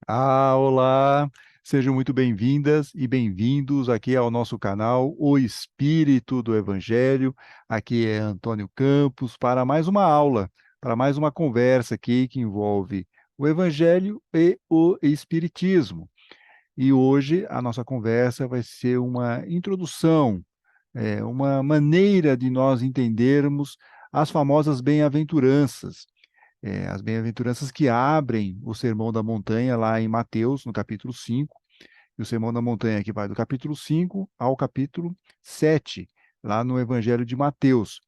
Olá! Sejam muito bem-vindas e bem-vindos aqui ao nosso canal O Espírito do Evangelho. Aqui é Antônio Campos para mais uma aula, para mais uma conversa aqui que envolve o Evangelho e o Espiritismo. E hoje a nossa conversa vai ser uma introdução, uma maneira de nós entendermos as famosas bem-aventuranças. As bem-aventuranças que abrem o Sermão da Montanha lá em Mateus, no capítulo 5, e o Sermão da Montanha que vai do capítulo 5 ao capítulo 7, lá no Evangelho de Mateus.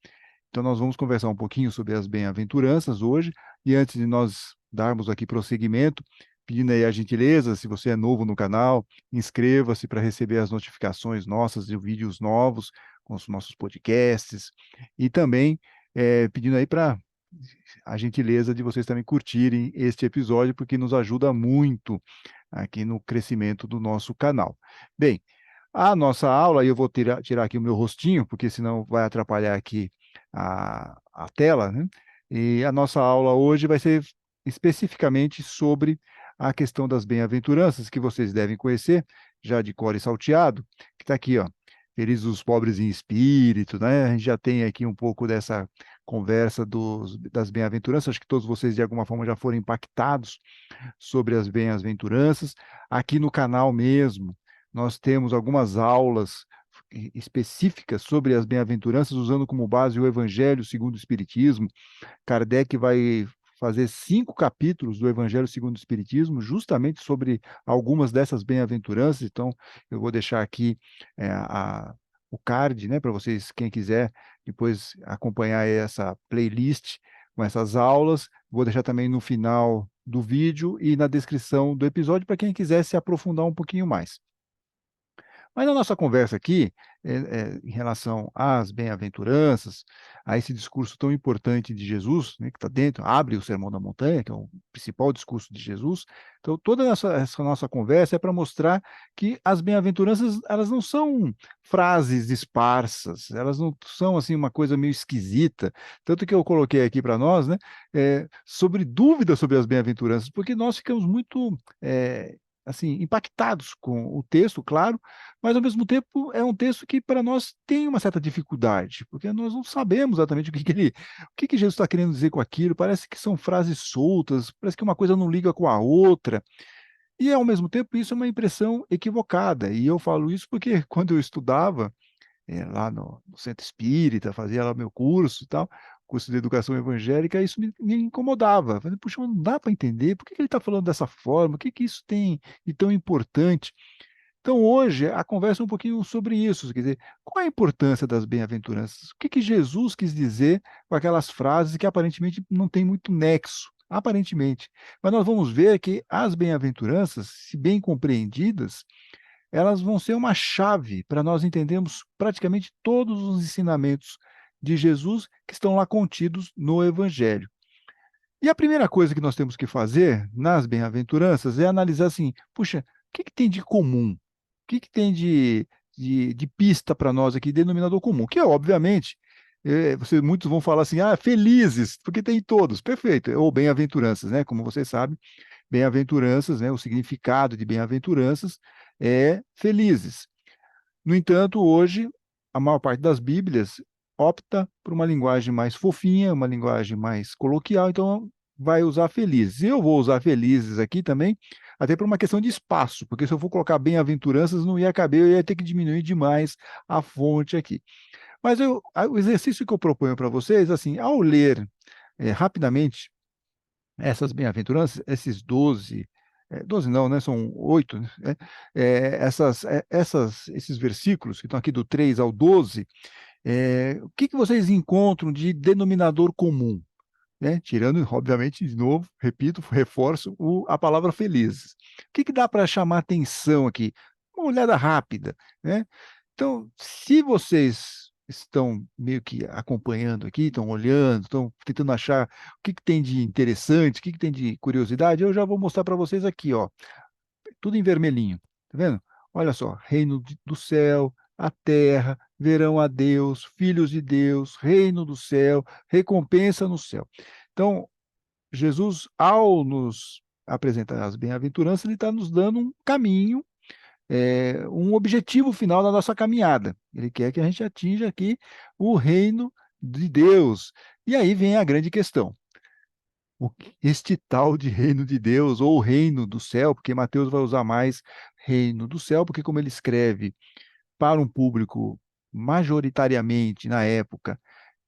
Então nós vamos conversar um pouquinho sobre as bem-aventuranças hoje, e antes de nós darmos aqui prosseguimento, pedindo aí a gentileza, se você é novo no canal, inscreva-se para receber as notificações nossas de vídeos novos com os nossos podcasts, e também pedindo aí para a gentileza de vocês também curtirem este episódio, porque nos ajuda muito aqui no crescimento do nosso canal. Bem, a nossa aula, e eu vou tirar aqui o meu rostinho, porque senão vai atrapalhar aqui a tela, né? E a nossa aula hoje vai ser especificamente sobre a questão das bem-aventuranças, que vocês devem conhecer, já de cor e salteado, que está aqui, ó. Felizes os pobres em espírito, né? A gente já tem aqui um pouco dessa conversa das bem-aventuranças, acho que todos vocês de alguma forma já foram impactados sobre as bem-aventuranças. Aqui no canal mesmo, nós temos algumas aulas específicas sobre as bem-aventuranças, usando como base o Evangelho segundo o Espiritismo. Kardec vai fazer 5 capítulos do Evangelho segundo o Espiritismo, justamente sobre algumas dessas bem-aventuranças. Então, eu vou deixar aqui o card, né, para vocês, quem quiser, depois acompanhar essa playlist com essas aulas. Vou deixar também no final do vídeo e na descrição do episódio para quem quiser se aprofundar um pouquinho mais. Mas na nossa conversa aqui, em relação às bem-aventuranças, a esse discurso tão importante de Jesus, né, que está dentro, abre o Sermão da Montanha, que é o principal discurso de Jesus. Então, toda essa nossa conversa é para mostrar que as bem-aventuranças, elas não são frases esparsas, elas não são assim uma coisa meio esquisita. Tanto que eu coloquei aqui para nós, né, sobre dúvidas sobre as bem-aventuranças, porque nós ficamos muito assim impactados com o texto, claro, mas ao mesmo tempo é um texto que para nós tem uma certa dificuldade, porque nós não sabemos exatamente o que Jesus está querendo dizer com aquilo. Parece que são frases soltas, parece que uma coisa não liga com a outra, e ao mesmo tempo isso é uma impressão equivocada. E eu falo isso porque quando eu estudava lá no centro espírita, fazia lá meu curso e tal, curso de educação evangélica, isso me incomodava. Falei, puxa, mas não dá para entender, por que ele está falando dessa forma? O que isso tem de tão importante? Então, hoje, a conversa é um pouquinho sobre isso, quer dizer, qual é a importância das bem-aventuranças? O que Jesus quis dizer com aquelas frases que aparentemente não tem muito nexo, aparentemente. Mas nós vamos ver que as bem-aventuranças, se bem compreendidas, elas vão ser uma chave para nós entendermos praticamente todos os ensinamentos de Jesus que estão lá contidos no Evangelho. E a primeira coisa que nós temos que fazer nas bem-aventuranças é analisar assim, puxa, o que tem de comum? O que tem de pista para nós aqui, denominador comum? Que é, obviamente, muitos vão falar assim, felizes, porque tem todos, perfeito, ou bem-aventuranças, né? Como vocês sabem, bem-aventuranças, né? O significado de bem-aventuranças é felizes. No entanto, hoje, a maior parte das Bíblias opta por uma linguagem mais fofinha, uma linguagem mais coloquial, então vai usar felizes. Eu vou usar felizes aqui também, até por uma questão de espaço, porque se eu for colocar bem-aventuranças, não ia caber, eu ia ter que diminuir demais a fonte aqui. Mas o exercício que eu proponho para vocês, assim, ao ler rapidamente essas bem-aventuranças, esses 12, 12 não, né? São 8, né? Esses versículos que estão aqui do 3 ao 12, o que vocês encontram de denominador comum? Né? Tirando, obviamente, de novo, repito, reforço a palavra felizes. O que dá para chamar atenção aqui? Uma olhada rápida, né? Então, se vocês estão meio que acompanhando aqui, estão olhando, estão tentando achar o que tem de interessante, o que tem de curiosidade, eu já vou mostrar para vocês aqui, ó, tudo em vermelhinho, tá vendo? Olha só, reino do céu, a terra, verão a Deus, filhos de Deus, reino do céu, recompensa no céu. Então, Jesus, ao nos apresenta as bem-aventuranças, ele está nos dando um caminho, um objetivo final da nossa caminhada. Ele quer que a gente atinja aqui o reino de Deus. E aí vem a grande questão. Este tal de reino de Deus, ou reino do céu, porque Mateus vai usar mais reino do céu, porque como ele escreve para um público majoritariamente na época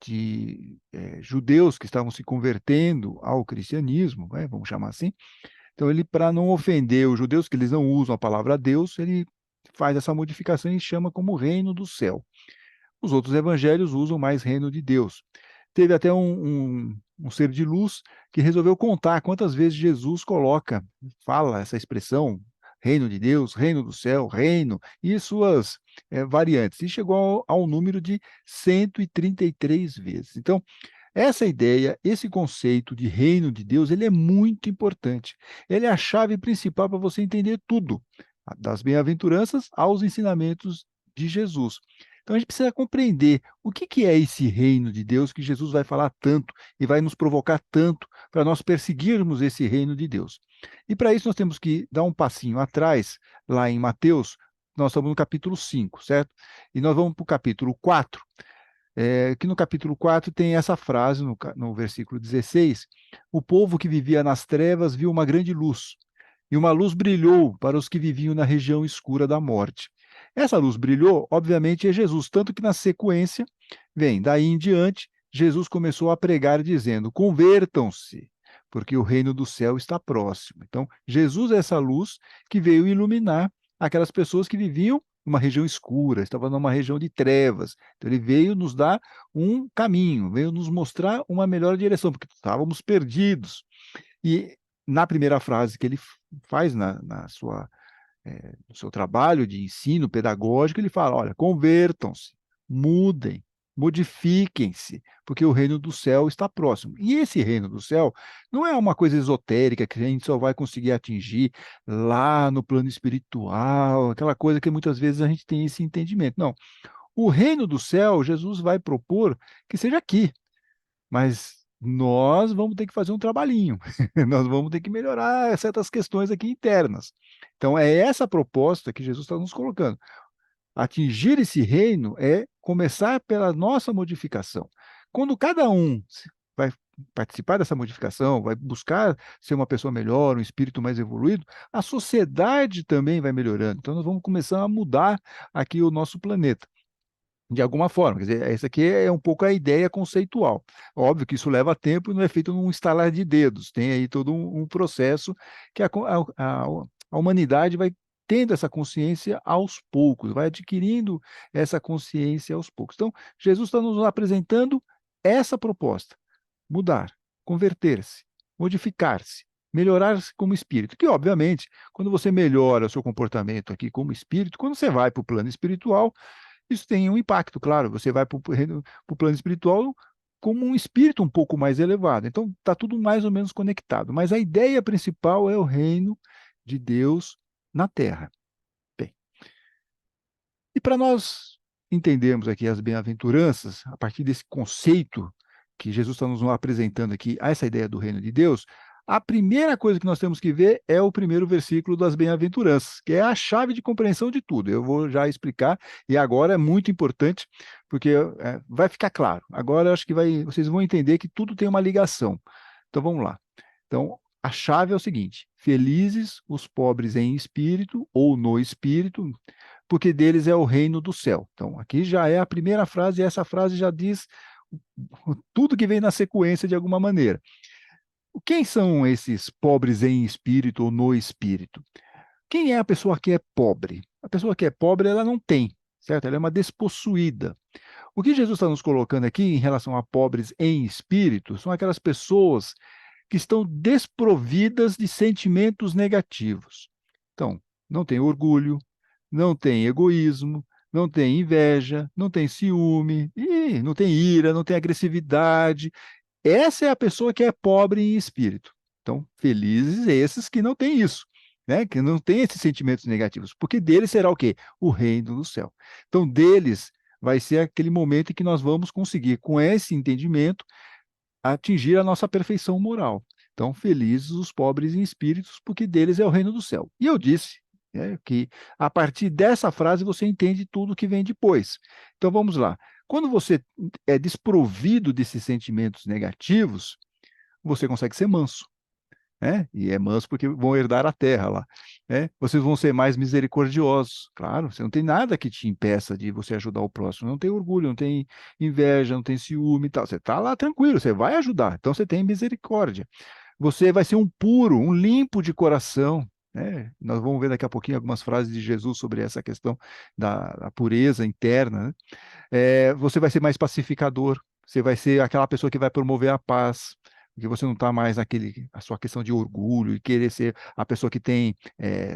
de judeus que estavam se convertendo ao cristianismo, né, vamos chamar assim. Então ele, para não ofender os judeus, que eles não usam a palavra Deus, ele faz essa modificação e chama como reino do céu. Os outros evangelhos usam mais reino de Deus. Teve até um ser de luz que resolveu contar quantas vezes Jesus fala essa expressão, reino de Deus, reino do céu, reino, e suas variantes. E chegou ao número de 133 vezes. Então, essa ideia, esse conceito de reino de Deus, ele é muito importante. Ele é a chave principal para você entender tudo, das bem-aventuranças aos ensinamentos de Jesus. Então a gente precisa compreender o que é esse reino de Deus que Jesus vai falar tanto e vai nos provocar tanto para nós perseguirmos esse reino de Deus. E para isso nós temos que dar um passinho atrás, lá em Mateus, nós estamos no capítulo 5, certo? E nós vamos para o capítulo 4, que no capítulo 4 tem essa frase, no versículo 16: o povo que vivia nas trevas viu uma grande luz, e uma luz brilhou para os que viviam na região escura da morte. Essa luz brilhou, obviamente, é Jesus, tanto que na sequência, daí em diante, Jesus começou a pregar dizendo: convertam-se, porque o reino do céu está próximo. Então, Jesus é essa luz que veio iluminar aquelas pessoas que viviam numa região escura, estavam numa região de trevas. Então, ele veio nos dar um caminho, veio nos mostrar uma melhor direção, porque estávamos perdidos. E na primeira frase que ele faz no seu trabalho de ensino pedagógico, ele fala: olha, convertam-se, mudem, modifiquem-se, porque o reino do céu está próximo. E esse reino do céu não é uma coisa esotérica que a gente só vai conseguir atingir lá no plano espiritual, aquela coisa que muitas vezes a gente tem esse entendimento. Não. O reino do céu, Jesus vai propor que seja aqui, mas nós vamos ter que fazer um trabalhinho, nós vamos ter que melhorar certas questões aqui internas. Então, é essa proposta que Jesus está nos colocando. Atingir esse reino é começar pela nossa modificação. Quando cada um vai participar dessa modificação, vai buscar ser uma pessoa melhor, um espírito mais evoluído, a sociedade também vai melhorando. Então, nós vamos começar a mudar aqui o nosso planeta de alguma forma. Quer dizer, essa aqui é um pouco a ideia conceitual. Óbvio que isso leva tempo e não é feito num estalar de dedos. Tem aí todo um processo que a humanidade vai tendo essa consciência aos poucos, vai adquirindo essa consciência aos poucos. Então, Jesus está nos apresentando essa proposta: mudar, converter-se, modificar-se, melhorar-se como espírito. Que, obviamente, quando você melhora o seu comportamento aqui como espírito, quando você vai para o plano espiritual, isso tem um impacto, claro. Você vai para o plano espiritual como um espírito um pouco mais elevado. Então, está tudo mais ou menos conectado. Mas a ideia principal é o reino de Deus na Terra. Bem, e para nós entendermos aqui as bem-aventuranças, a partir desse conceito que Jesus está nos apresentando aqui, a essa ideia do reino de Deus, a primeira coisa que nós temos que ver é o primeiro versículo das bem-aventuranças, que é a chave de compreensão de tudo. Eu vou já explicar, e agora é muito importante, porque vai ficar claro. Agora eu acho que vocês vão entender que tudo tem uma ligação. Então vamos lá. Então, a chave é o seguinte: felizes os pobres em espírito, ou no espírito, porque deles é o reino do céu. Então, aqui já é a primeira frase, e essa frase já diz tudo que vem na sequência de alguma maneira. Quem são esses pobres em espírito ou no espírito? Quem é a pessoa que é pobre? A pessoa que é pobre, ela não tem, certo? Ela é uma despossuída. O que Jesus está nos colocando aqui em relação a pobres em espírito são aquelas pessoas que estão desprovidas de sentimentos negativos. Então, não tem orgulho, não tem egoísmo, não tem inveja, não tem ciúme, não tem ira, não tem agressividade. Essa é a pessoa que é pobre em espírito. Então, felizes esses que não têm isso, né? Que não têm esses sentimentos negativos, porque deles será o quê? O reino do céu. Então, deles vai ser aquele momento em que nós vamos conseguir, com esse entendimento, atingir a nossa perfeição moral. Então, felizes os pobres em espíritos, porque deles é o reino do céu. E eu disse, né, que a partir dessa frase você entende tudo que vem depois. Então, vamos lá. Quando você é desprovido desses sentimentos negativos, você consegue ser manso. Né? E é manso porque vão herdar a terra lá. Né? Vocês vão ser mais misericordiosos. Claro, você não tem nada que te impeça de você ajudar o próximo. Não tem orgulho, não tem inveja, não tem ciúme e tal. Você está lá tranquilo, você vai ajudar. Então você tem misericórdia. Você vai ser um puro, um limpo de coração. Né? Nós vamos ver daqui a pouquinho algumas frases de Jesus sobre essa questão da pureza interna. Né? Você vai ser mais pacificador, você vai ser aquela pessoa que vai promover a paz, porque você não está mais a sua questão de orgulho e querer ser a pessoa que tem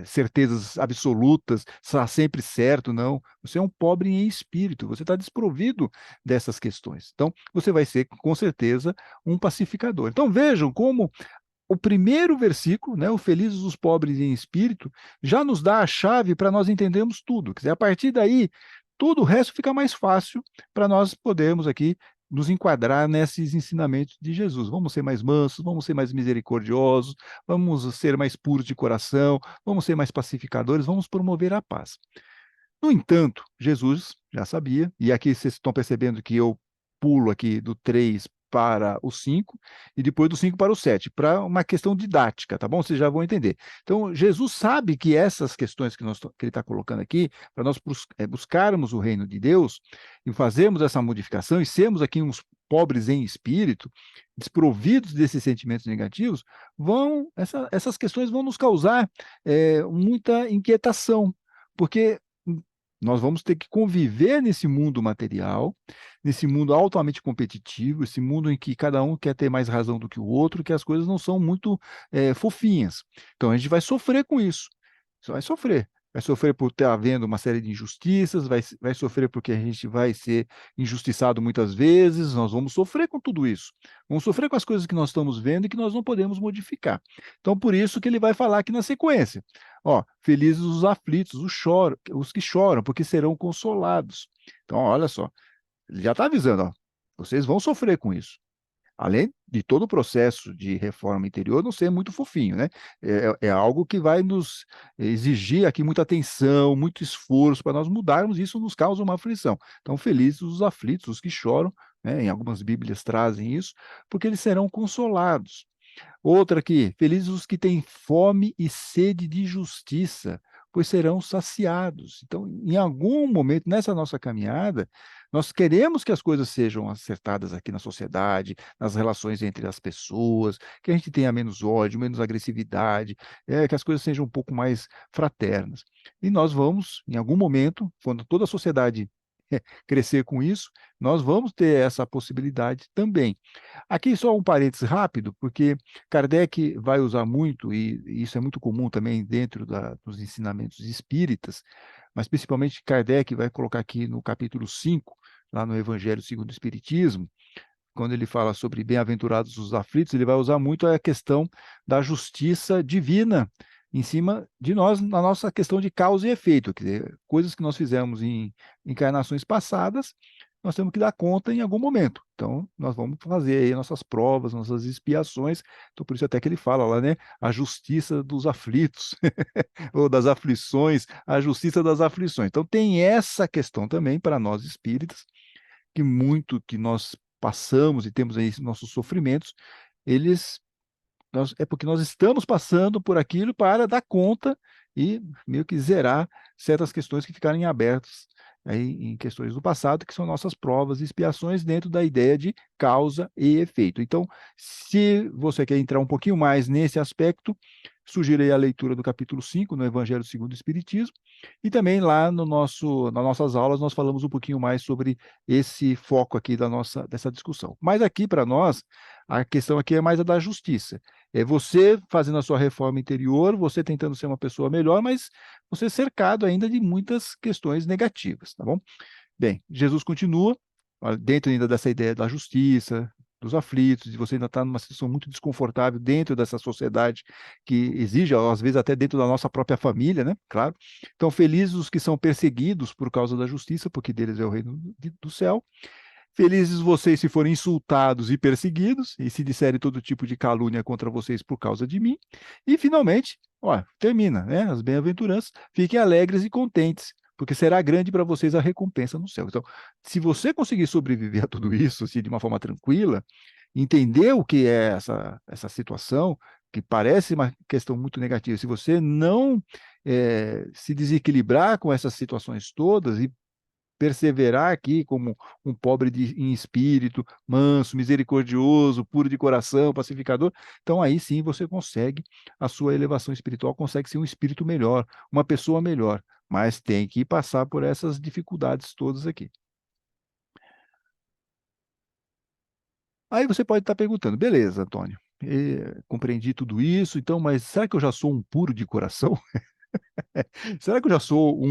certezas absolutas, está sempre certo, não. Você é um pobre em espírito, você está desprovido dessas questões. Então, você vai ser, com certeza, um pacificador. Então, vejam como o primeiro versículo, né, o felizes os pobres em espírito, já nos dá a chave para nós entendermos tudo. Quer dizer, a partir daí, tudo o resto fica mais fácil para nós podermos aqui nos enquadrar nesses ensinamentos de Jesus. Vamos ser mais mansos, vamos ser mais misericordiosos, vamos ser mais puros de coração, vamos ser mais pacificadores, vamos promover a paz. No entanto, Jesus já sabia, e aqui vocês estão percebendo que eu pulo aqui do 3 para o 5, e depois do 5 para o 7, para uma questão didática, tá bom? Vocês já vão entender. Então, Jesus sabe que essas questões que ele está colocando aqui, para nós buscarmos o reino de Deus, e fazermos essa modificação, e sermos aqui uns pobres em espírito, desprovidos desses sentimentos negativos, essas questões vão nos causar muita inquietação, porque nós vamos ter que conviver nesse mundo material, nesse mundo altamente competitivo, esse mundo em que cada um quer ter mais razão do que o outro, que as coisas não são muito fofinhas. Então a gente vai sofrer com isso. Você vai sofrer. Vai sofrer por estar havendo uma série de injustiças, vai sofrer porque a gente vai ser injustiçado muitas vezes, nós vamos sofrer com tudo isso. Vamos sofrer com as coisas que nós estamos vendo e que nós não podemos modificar. Então, por isso que ele vai falar aqui na sequência. Ó, felizes os aflitos, os que choram, porque serão consolados. Então, olha só, ele já está avisando, ó, vocês vão sofrer com isso. Além de todo o processo de reforma interior não ser muito fofinho, né? É algo que vai nos exigir aqui muita atenção, muito esforço para nós mudarmos, isso nos causa uma aflição. Então, felizes os aflitos, os que choram, né? Em algumas Bíblias trazem isso, porque eles serão consolados. Outra aqui, felizes os que têm fome e sede de justiça, pois serão saciados. Então, em algum momento nessa nossa caminhada, nós queremos que as coisas sejam acertadas aqui na sociedade, nas relações entre as pessoas, que a gente tenha menos ódio, menos agressividade, que as coisas sejam um pouco mais fraternas. E nós vamos, em algum momento, quando toda a sociedade crescer com isso, nós vamos ter essa possibilidade também. Aqui só um parênteses rápido, porque Kardec vai usar muito, e isso é muito comum também dentro dos ensinamentos espíritas, mas principalmente Kardec vai colocar aqui no capítulo 5, lá no Evangelho segundo o Espiritismo, quando ele fala sobre bem-aventurados os aflitos, ele vai usar muito a questão da justiça divina em cima de nós, na nossa questão de causa e efeito, quer dizer, coisas que nós fizemos em encarnações passadas, nós temos que dar conta em algum momento. Então, nós vamos fazer aí nossas provas, nossas expiações. Então, por isso até que ele fala lá, né? A justiça dos aflitos, ou das aflições, a justiça das aflições. Então, tem essa questão também para nós espíritas, que muito que nós passamos e temos aí nossos sofrimentos, é porque nós estamos passando por aquilo para dar conta e meio que zerar certas questões que ficarem abertas aí em questões do passado, que são nossas provas e expiações dentro da ideia de causa e efeito. Então, se você quer entrar um pouquinho mais nesse aspecto, sugiro aí a leitura do capítulo 5, no Evangelho segundo o Espiritismo, e também lá nas nossas aulas nós falamos um pouquinho mais sobre esse foco aqui dessa discussão. Mas aqui para nós, a questão aqui é mais a da justiça. É você fazendo a sua reforma interior, você tentando ser uma pessoa melhor, mas você cercado ainda de muitas questões negativas, tá bom? Bem, Jesus continua, dentro ainda dessa ideia da justiça, dos aflitos, e você ainda está numa situação muito desconfortável dentro dessa sociedade que exige, às vezes até dentro da nossa própria família, né? Claro. Então, felizes os que são perseguidos por causa da justiça, porque deles é o reino do céu. Felizes vocês se forem insultados e perseguidos, e se disserem todo tipo de calúnia contra vocês por causa de mim. E, finalmente, ó, termina, né? As bem-aventuranças, fiquem alegres e contentes, porque será grande para vocês a recompensa no céu. Então, se você conseguir sobreviver a tudo isso, assim, de uma forma tranquila, entender o que é essa situação, que parece uma questão muito negativa, se você não se desequilibrar com essas situações todas e perseverar aqui como um pobre em espírito, manso, misericordioso, puro de coração, pacificador, então aí sim você consegue a sua elevação espiritual, consegue ser um espírito melhor, uma pessoa melhor, mas tem que passar por essas dificuldades todas aqui. Aí você pode estar perguntando, beleza, Antônio, compreendi tudo isso, então, mas será que eu já sou um puro de coração? Será que eu já sou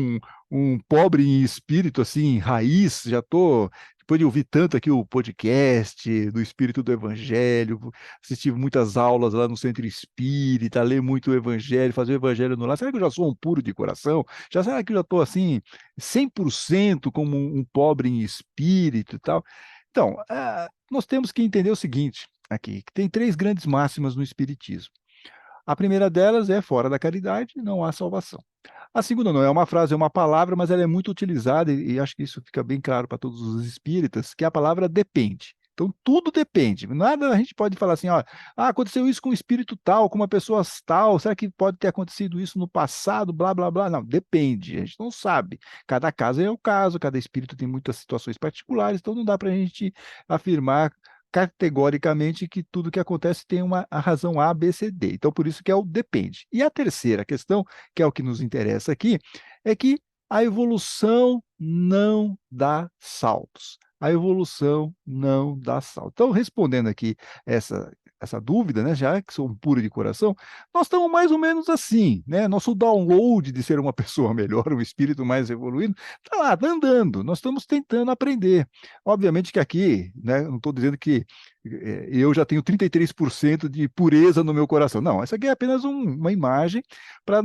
um pobre em espírito, assim, raiz? Já estou, depois de ouvir tanto aqui o podcast do Espírito do Evangelho, assistir muitas aulas lá no Centro Espírita, ler muito o Evangelho, fazer o Evangelho no lar. Será que eu já sou um puro de coração? Será que eu já estou, assim, 100% como um pobre em espírito e tal? Então, nós temos que entender o seguinte aqui, que tem três grandes máximas no Espiritismo. A primeira delas é: fora da caridade não há salvação. A segunda não é uma frase, é uma palavra, mas ela é muito utilizada, e acho que isso fica bem claro para todos os espíritas, que é a palavra depende. Então, tudo depende. Nada a gente pode falar assim, ó, aconteceu isso com um espírito tal, com uma pessoa tal, será que pode ter acontecido isso no passado, blá, blá, blá. Não, depende, a gente não sabe. Cada caso é o caso, cada espírito tem muitas situações particulares, então não dá para a gente afirmar categoricamente que tudo que acontece tem a razão A, B, C, D. Então, por isso que é o depende. E a terceira questão, que é o que nos interessa aqui, é que a evolução não dá saltos. A evolução não dá salto. Então, respondendo aqui essa dúvida, né, já que sou um puro de coração, nós estamos mais ou menos assim, né? Nosso download de ser uma pessoa melhor, um espírito mais evoluído, está lá, tá andando. Nós estamos tentando aprender. Obviamente que aqui, né, não estou dizendo que eu já tenho 33% de pureza no meu coração. Não, essa aqui é apenas uma imagem para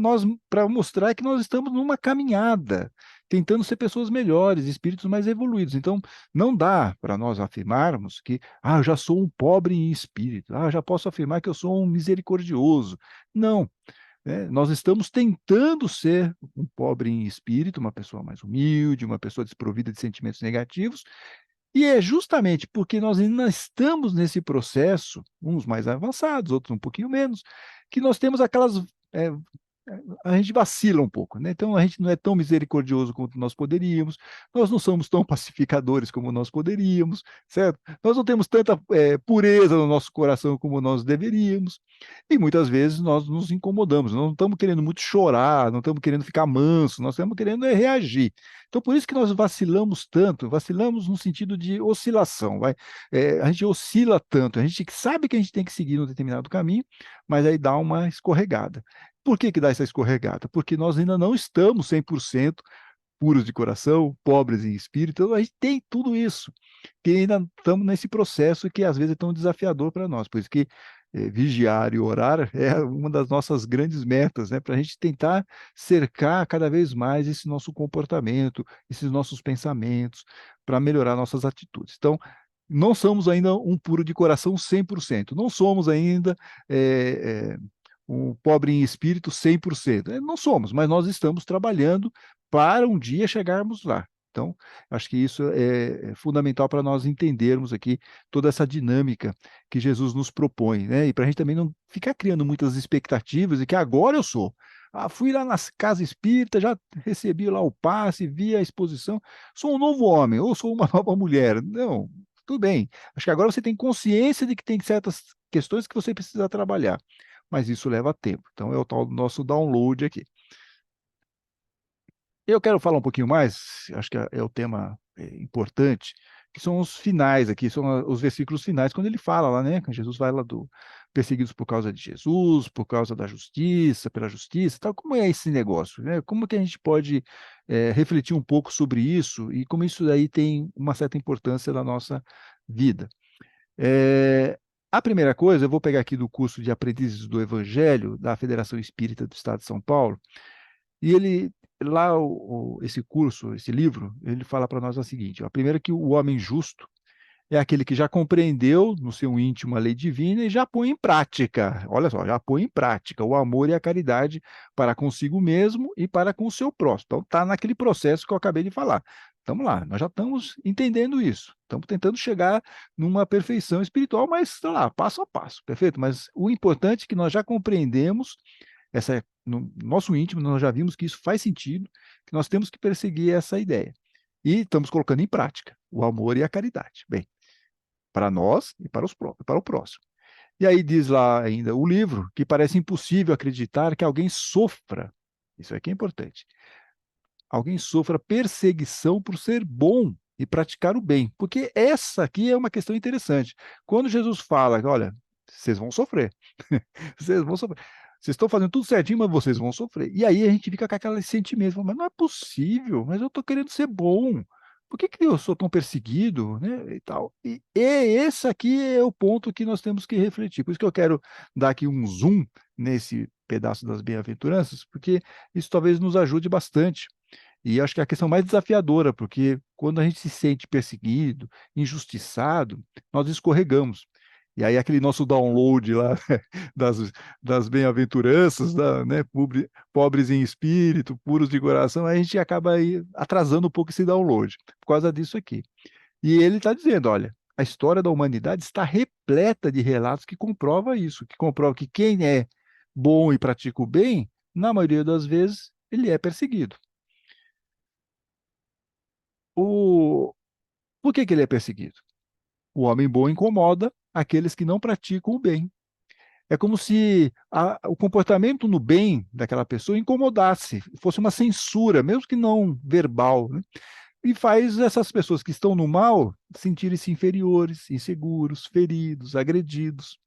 mostrar que nós estamos numa caminhada, tentando ser pessoas melhores, espíritos mais evoluídos. Então, não dá para nós afirmarmos que, eu já sou um pobre em espírito, já posso afirmar que eu sou um misericordioso. Não. Nós estamos tentando ser um pobre em espírito, uma pessoa mais humilde, uma pessoa desprovida de sentimentos negativos, e é justamente porque nós ainda estamos nesse processo, uns mais avançados, outros um pouquinho menos, que nós temos aquelas. A gente vacila um pouco, né? Então a gente não é tão misericordioso quanto nós poderíamos, nós não somos tão pacificadores como nós poderíamos, certo? Nós não temos tanta pureza no nosso coração como nós deveríamos, e muitas vezes nós nos incomodamos, não estamos querendo muito chorar, não estamos querendo ficar manso, nós estamos querendo reagir. Então por isso que nós vacilamos tanto, vacilamos no sentido de oscilação, vai? A gente oscila tanto, a gente sabe que a gente tem que seguir um determinado caminho, mas aí dá uma escorregada. Por que dá essa escorregada? Porque nós ainda não estamos 100% puros de coração, pobres em espírito, então a gente tem tudo isso, que ainda estamos nesse processo que às vezes é tão desafiador para nós, por isso que vigiar e orar é uma das nossas grandes metas, né, para a gente tentar cercar cada vez mais esse nosso comportamento, esses nossos pensamentos, para melhorar nossas atitudes. Então, não somos ainda um puro de coração 100%, não somos ainda um pobre em espírito 100%. Não somos, mas nós estamos trabalhando para um dia chegarmos lá. Então, acho que isso é fundamental para nós entendermos aqui toda essa dinâmica que Jesus nos propõe, né? E para a gente também não ficar criando muitas expectativas de que agora eu sou. Fui lá na casa espírita, já recebi lá o passe, vi a exposição, sou um novo homem, ou sou uma nova mulher. Não, tudo bem. Acho que agora você tem consciência de que tem certas questões que você precisa trabalhar, mas isso leva tempo. Então é o tal do nosso download aqui. Eu quero falar um pouquinho mais, acho que é o tema importante, que são os finais aqui, são os versículos finais, quando ele fala lá, né, que Jesus vai lá do perseguidos por causa de Jesus, por causa da justiça, pela justiça, tal. Como é esse negócio, né? Como que a gente pode refletir um pouco sobre isso e como isso daí tem uma certa importância na nossa vida? A primeira coisa, eu vou pegar aqui do curso de Aprendizes do Evangelho da Federação Espírita do Estado de São Paulo, e ele, lá, esse curso, esse livro, ele fala para nós o seguinte: ó, primeiro que o homem justo, é aquele que já compreendeu no seu íntimo a lei divina e já põe em prática. Olha só, já põe em prática o amor e a caridade para consigo mesmo e para com o seu próximo. Então, está naquele processo que eu acabei de falar. Estamos lá, nós já estamos entendendo isso. Estamos tentando chegar numa perfeição espiritual, mas está lá, passo a passo, perfeito? Mas o importante é que nós já compreendemos no nosso íntimo, nós já vimos que isso faz sentido, que nós temos que perseguir essa ideia. E estamos colocando em prática o amor e a caridade. Bem, para nós e para o próximo. E aí diz lá ainda o livro que parece impossível acreditar que alguém sofra, isso aqui é importante, alguém sofra perseguição por ser bom e praticar o bem, porque essa aqui é uma questão interessante. Quando Jesus fala, olha, vocês vão sofrer, vocês vão sofrer. Vocês estão fazendo tudo certinho, mas vocês vão sofrer. E aí a gente fica com aquele sentimento, mas não é possível, mas eu estou querendo ser bom. Por que eu sou tão perseguido, né, e tal? E esse aqui é o ponto que nós temos que refletir. Por isso que eu quero dar aqui um zoom nesse pedaço das bem-aventuranças, porque isso talvez nos ajude bastante. E acho que é a questão mais desafiadora, porque quando a gente se sente perseguido, injustiçado, nós escorregamos. E aí aquele nosso download lá das, das bem-aventuranças, né, pobres em espírito, puros de coração, a gente acaba aí atrasando um pouco esse download, por causa disso aqui. E ele está dizendo, olha, a história da humanidade está repleta de relatos que comprova isso, que comprova que quem é bom e pratica o bem, na maioria das vezes, ele é perseguido. O... Por que ele é perseguido? O homem bom incomoda aqueles que não praticam o bem. É como se o comportamento no bem daquela pessoa incomodasse, fosse uma censura, mesmo que não verbal, né? E faz essas pessoas que estão no mal sentirem-se inferiores, inseguros, feridos, agredidos.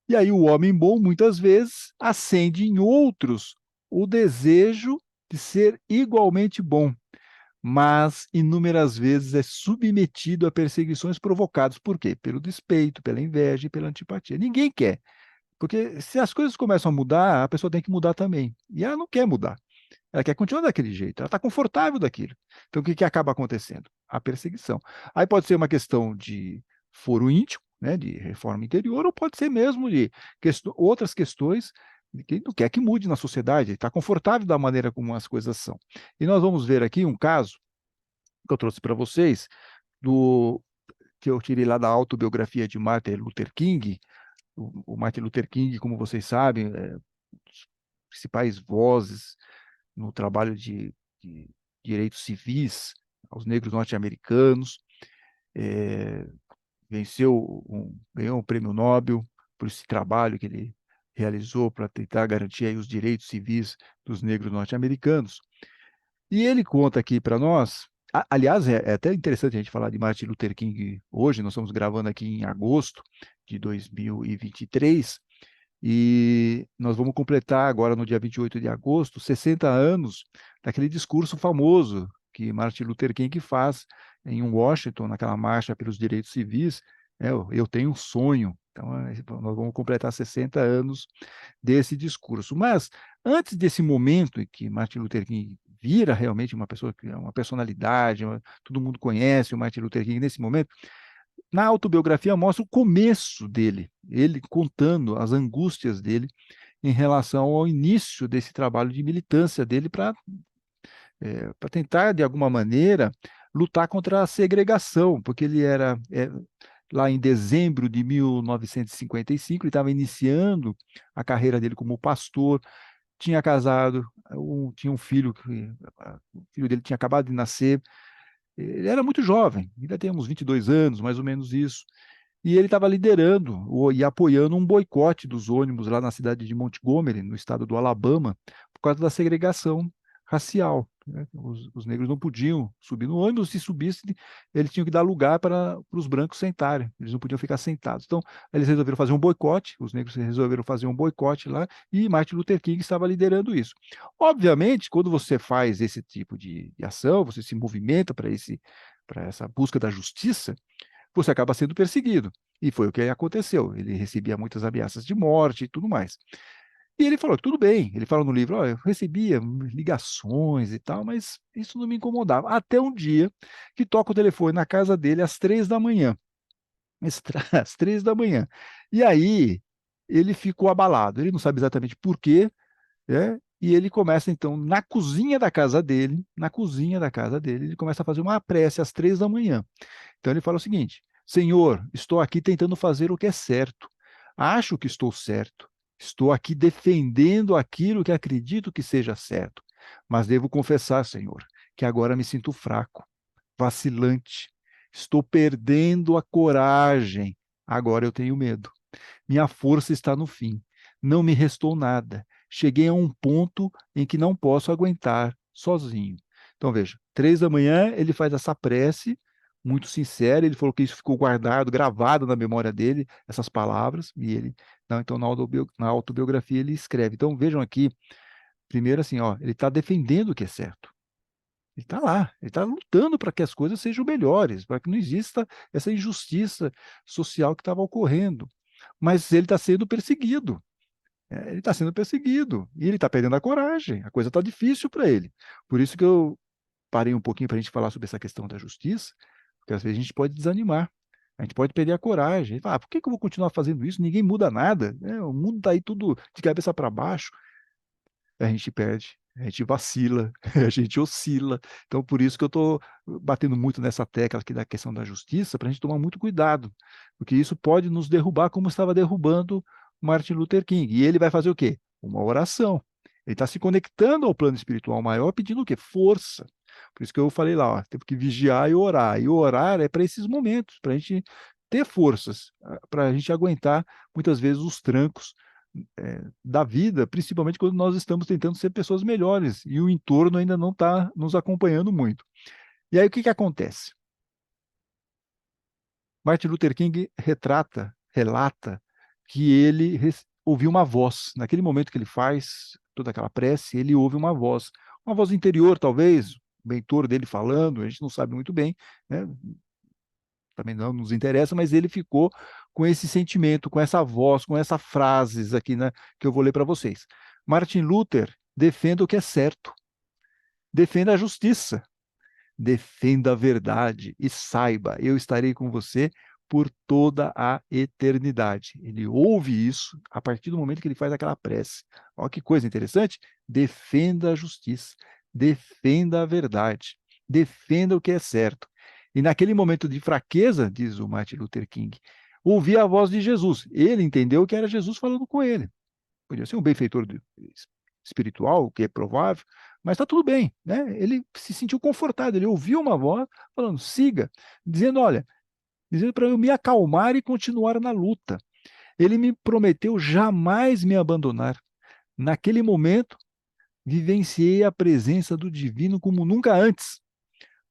E aí o homem bom, muitas vezes, acende em outros o desejo de ser igualmente bom, mas inúmeras vezes é submetido a perseguições provocadas. Por quê? Pelo despeito, pela inveja e pela antipatia. Ninguém quer. Porque se as coisas começam a mudar, a pessoa tem que mudar também. E ela não quer mudar. Ela quer continuar daquele jeito. Ela está confortável daquilo. Então, o que acaba acontecendo? A perseguição. Aí pode ser uma questão de foro íntimo, né, de reforma interior, ou pode ser mesmo de outras questões de que não quer que mude na sociedade. Está confortável da maneira como as coisas são. E nós vamos ver aqui um caso que eu trouxe para vocês, do que eu tirei lá da autobiografia de Martin Luther King. O Martin Luther King, como vocês sabem, é um dos principais vozes no trabalho de direitos civis aos negros norte-americanos, é, ganhou um prêmio Nobel por esse trabalho que ele realizou para tentar garantir aí os direitos civis dos negros norte-americanos. E ele conta aqui para nós, aliás, é até interessante a gente falar de Martin Luther King hoje, nós estamos gravando aqui em agosto de 2023, e nós vamos completar agora no dia 28 de agosto 60 anos daquele discurso famoso que Martin Luther King faz em Washington, naquela marcha pelos direitos civis, eu tenho um sonho. Então, nós vamos completar 60 anos desse discurso. Mas, antes desse momento em que Martin Luther King vira realmente uma pessoa, uma personalidade, todo mundo conhece o Martin Luther King nesse momento, na autobiografia mostra o começo dele, ele contando as angústias dele em relação ao início desse trabalho de militância dele para tentar, de alguma maneira, lutar contra a segregação, porque ele era, lá em dezembro de 1955, ele estava iniciando a carreira dele como pastor, tinha casado, tinha um filho, o filho dele tinha acabado de nascer, ele era muito jovem, ainda tem uns 22 anos, mais ou menos isso. E ele estava liderando e apoiando um boicote dos ônibus lá na cidade de Montgomery, no estado do Alabama, por causa da segregação racial, né? Os negros não podiam subir no ônibus, se subisse, eles tinham que dar lugar para os brancos sentarem, eles não podiam ficar sentados. Então, eles resolveram fazer um boicote, os negros resolveram fazer um boicote lá, e Martin Luther King estava liderando isso. Obviamente, quando você faz esse tipo de ação, você se movimenta para essa busca da justiça, você acaba sendo perseguido. E foi o que aconteceu. Ele recebia muitas ameaças de morte e tudo mais. E ele falou, tudo bem. Ele fala no livro, olha, eu recebia ligações e tal, mas isso não me incomodava. Até um dia que toca o telefone na casa dele às 3 da manhã. Às 3 da manhã. E aí ele ficou abalado. Ele não sabe exatamente por quê, né? E ele começa, então, na cozinha da casa dele, ele começa a fazer uma prece às 3 da manhã. Então ele fala o seguinte: Senhor, estou aqui tentando fazer o que é certo. Acho que estou certo. Estou aqui defendendo aquilo que acredito que seja certo. Mas devo confessar, Senhor, que agora me sinto fraco, vacilante. Estou perdendo a coragem. Agora eu tenho medo. Minha força está no fim. Não me restou nada. Cheguei a um ponto em que não posso aguentar sozinho. Então, veja, 3 da manhã ele faz essa prece muito sincera. Ele falou que isso ficou guardado, gravado na memória dele, essas palavras, e ele, não, então na autobiografia ele escreve. Então, vejam aqui, primeiro assim, ó, ele está defendendo o que é certo. Ele está lá, ele está lutando para que as coisas sejam melhores, para que não exista essa injustiça social que estava ocorrendo. Mas ele está sendo perseguido. Ele está sendo perseguido e ele está perdendo a coragem. A coisa está difícil para ele. Por isso que eu parei um pouquinho para a gente falar sobre essa questão da justiça, porque às vezes a gente pode desanimar. A gente pode perder a coragem. Fala, por que que eu vou continuar fazendo isso? Ninguém muda nada, né? O mundo está aí tudo de cabeça para baixo. A gente perde, a gente vacila, a gente oscila. Então, por isso que eu estou batendo muito nessa tecla aqui da questão da justiça, para a gente tomar muito cuidado, porque isso pode nos derrubar, como estava derrubando Martin Luther King. E ele vai fazer o quê? Uma oração. Ele está se conectando ao plano espiritual maior, pedindo o quê? Força. Por isso que eu falei lá, ó, temos que vigiar e orar. E orar é para esses momentos, para a gente ter forças, para a gente aguentar muitas vezes os trancos da vida, principalmente quando nós estamos tentando ser pessoas melhores e o entorno ainda não está nos acompanhando muito. E aí o que que acontece? Martin Luther King relata que ele ouviu uma voz. Naquele momento que ele faz toda aquela prece, ele ouve uma voz interior, talvez, o mentor dele falando, a gente não sabe muito bem, né? Também não nos interessa, mas ele ficou com esse sentimento, com essa voz, com essas frases aqui, né, que eu vou ler para vocês. Martin Luther defenda o que é certo, defenda a justiça, defenda a verdade e saiba, eu estarei com você por toda a eternidade. Ele ouve isso a partir do momento que ele faz aquela prece. Olha que coisa interessante. Defenda a justiça, defenda a verdade, defenda o que é certo. E naquele momento de fraqueza, diz o Martin Luther King, ouvia a voz de Jesus. Ele entendeu que era Jesus falando com ele. Podia ser um benfeitor espiritual, o que é provável, mas está tudo bem, né? Ele se sentiu confortado, ele ouviu uma voz falando, siga, dizendo, olha, dizendo para eu me acalmar e continuar na luta. Ele me prometeu jamais me abandonar. Naquele momento, vivenciei a presença do divino como nunca antes.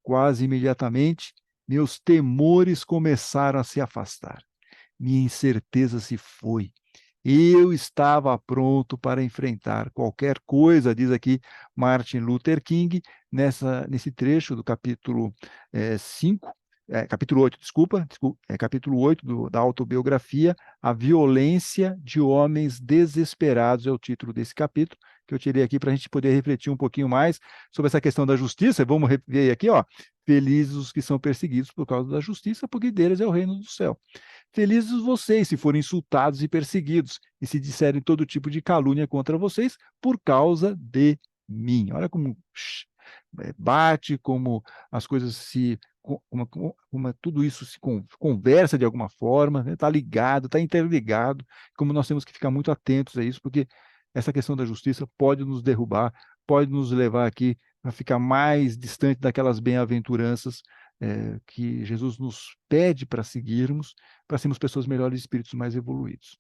Quase imediatamente, meus temores começaram a se afastar. Minha incerteza se foi. Eu estava pronto para enfrentar qualquer coisa, diz aqui Martin Luther King, nesse trecho do capítulo 5, capítulo 8, capítulo 8 da autobiografia, A Violência de Homens Desesperados, é o título desse capítulo, que eu tirei aqui para a gente poder refletir um pouquinho mais sobre essa questão da justiça. Vamos ver aqui, ó, felizes os que são perseguidos por causa da justiça, porque deles é o reino do céu. Felizes vocês se forem insultados e perseguidos, e se disserem todo tipo de calúnia contra vocês por causa de mim. Olha como bate, como as coisas se. Como tudo isso se conversa de alguma forma, está ligado, está interligado, como nós temos que ficar muito atentos a isso, porque essa questão da justiça pode nos derrubar, pode nos levar aqui a ficar mais distante daquelas bem-aventuranças que Jesus nos pede para seguirmos, para sermos pessoas melhores, espíritos mais evoluídos.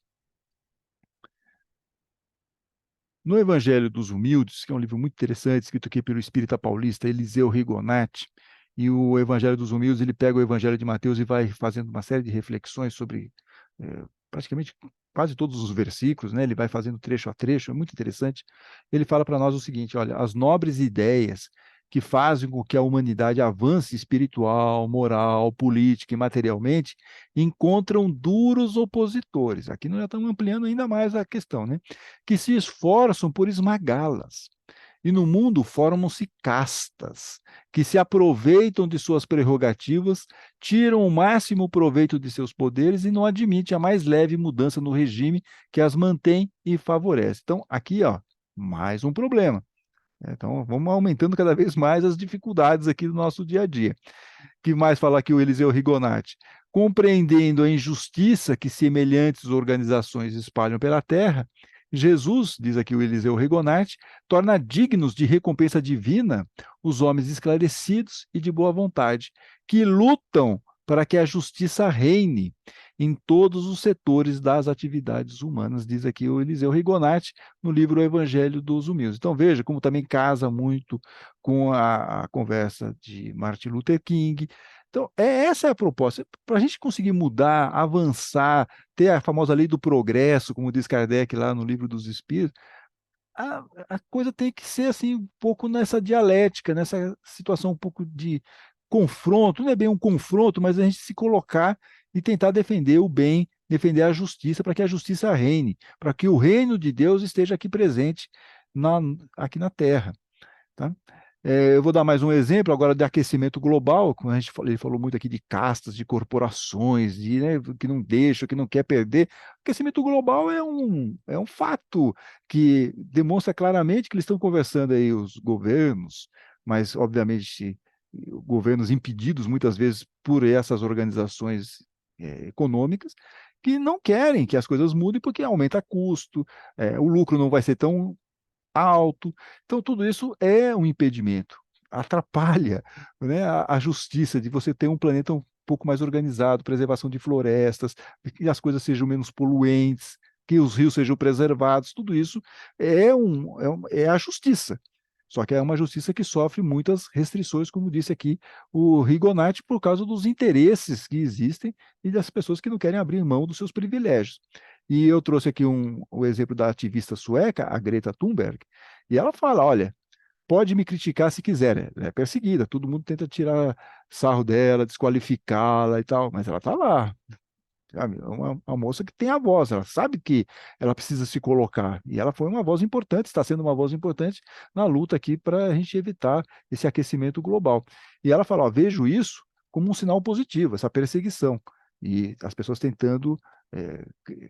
No Evangelho dos Humildes, que é um livro muito interessante, escrito aqui pelo espírita paulista Eliseu Rigonati, e o Evangelho dos Humildes, ele pega o Evangelho de Mateus e vai fazendo uma série de reflexões sobre praticamente quase todos os versículos, né? Ele vai fazendo trecho a trecho, é muito interessante. Ele fala para nós o seguinte, olha, as nobres ideias que fazem com que a humanidade avance espiritual, moral, política e materialmente, encontram duros opositores. Aqui nós já estamos ampliando ainda mais a questão, né? Que se esforçam por esmagá-las. E no mundo formam-se castas, que se aproveitam de suas prerrogativas, tiram o máximo proveito de seus poderes e não admitem a mais leve mudança no regime que as mantém e favorece. Então, aqui, ó, mais um problema. Então, vamos aumentando cada vez mais as dificuldades aqui do nosso dia a dia. Que mais fala aqui o Eliseu Rigonati? Compreendendo a injustiça que semelhantes organizações espalham pela terra, Jesus, diz aqui o Eliseu Rigonati, torna dignos de recompensa divina os homens esclarecidos e de boa vontade, que lutam para que a justiça reine em todos os setores das atividades humanas, diz aqui o Eliseu Rigonati no livro O Evangelho dos Humildes. Então veja como também casa muito com a conversa de Martin Luther King. Então, essa é a proposta. Para a gente conseguir mudar, avançar, ter a famosa lei do progresso, como diz Kardec lá no Livro dos Espíritos, a coisa tem que ser assim, um pouco nessa dialética, nessa situação um pouco de confronto, não é bem um confronto, mas a gente se colocar e tentar defender o bem, defender a justiça, para que a justiça reine, para que o reino de Deus esteja aqui presente aqui na Terra. Tá? Eu vou dar mais um exemplo agora de aquecimento global, como ele falou muito aqui de castas, de corporações, né, que não deixa, que não quer perder. Aquecimento global é um fato que demonstra claramente que eles estão conversando aí os governos, mas obviamente governos impedidos muitas vezes por essas organizações econômicas, que não querem que as coisas mudem porque aumenta custo, o lucro não vai ser tão alto. Então, tudo isso é um impedimento, atrapalha, né, a justiça de você ter um planeta um pouco mais organizado, preservação de florestas, que as coisas sejam menos poluentes, que os rios sejam preservados, tudo isso é a justiça. Só que é uma justiça que sofre muitas restrições, como disse aqui o Rigonati, por causa dos interesses que existem e das pessoas que não querem abrir mão dos seus privilégios. E eu trouxe aqui o exemplo da ativista sueca, a Greta Thunberg, e ela fala: olha, pode me criticar se quiser, ela é perseguida, todo mundo tenta tirar sarro dela, desqualificá-la e tal, mas ela está lá, sabe? É uma moça que tem a voz, ela sabe que ela precisa se colocar, e ela foi uma voz importante, está sendo uma voz importante na luta aqui para a gente evitar esse aquecimento global. E ela fala: ó, vejo isso como um sinal positivo, essa perseguição, e as pessoas tentando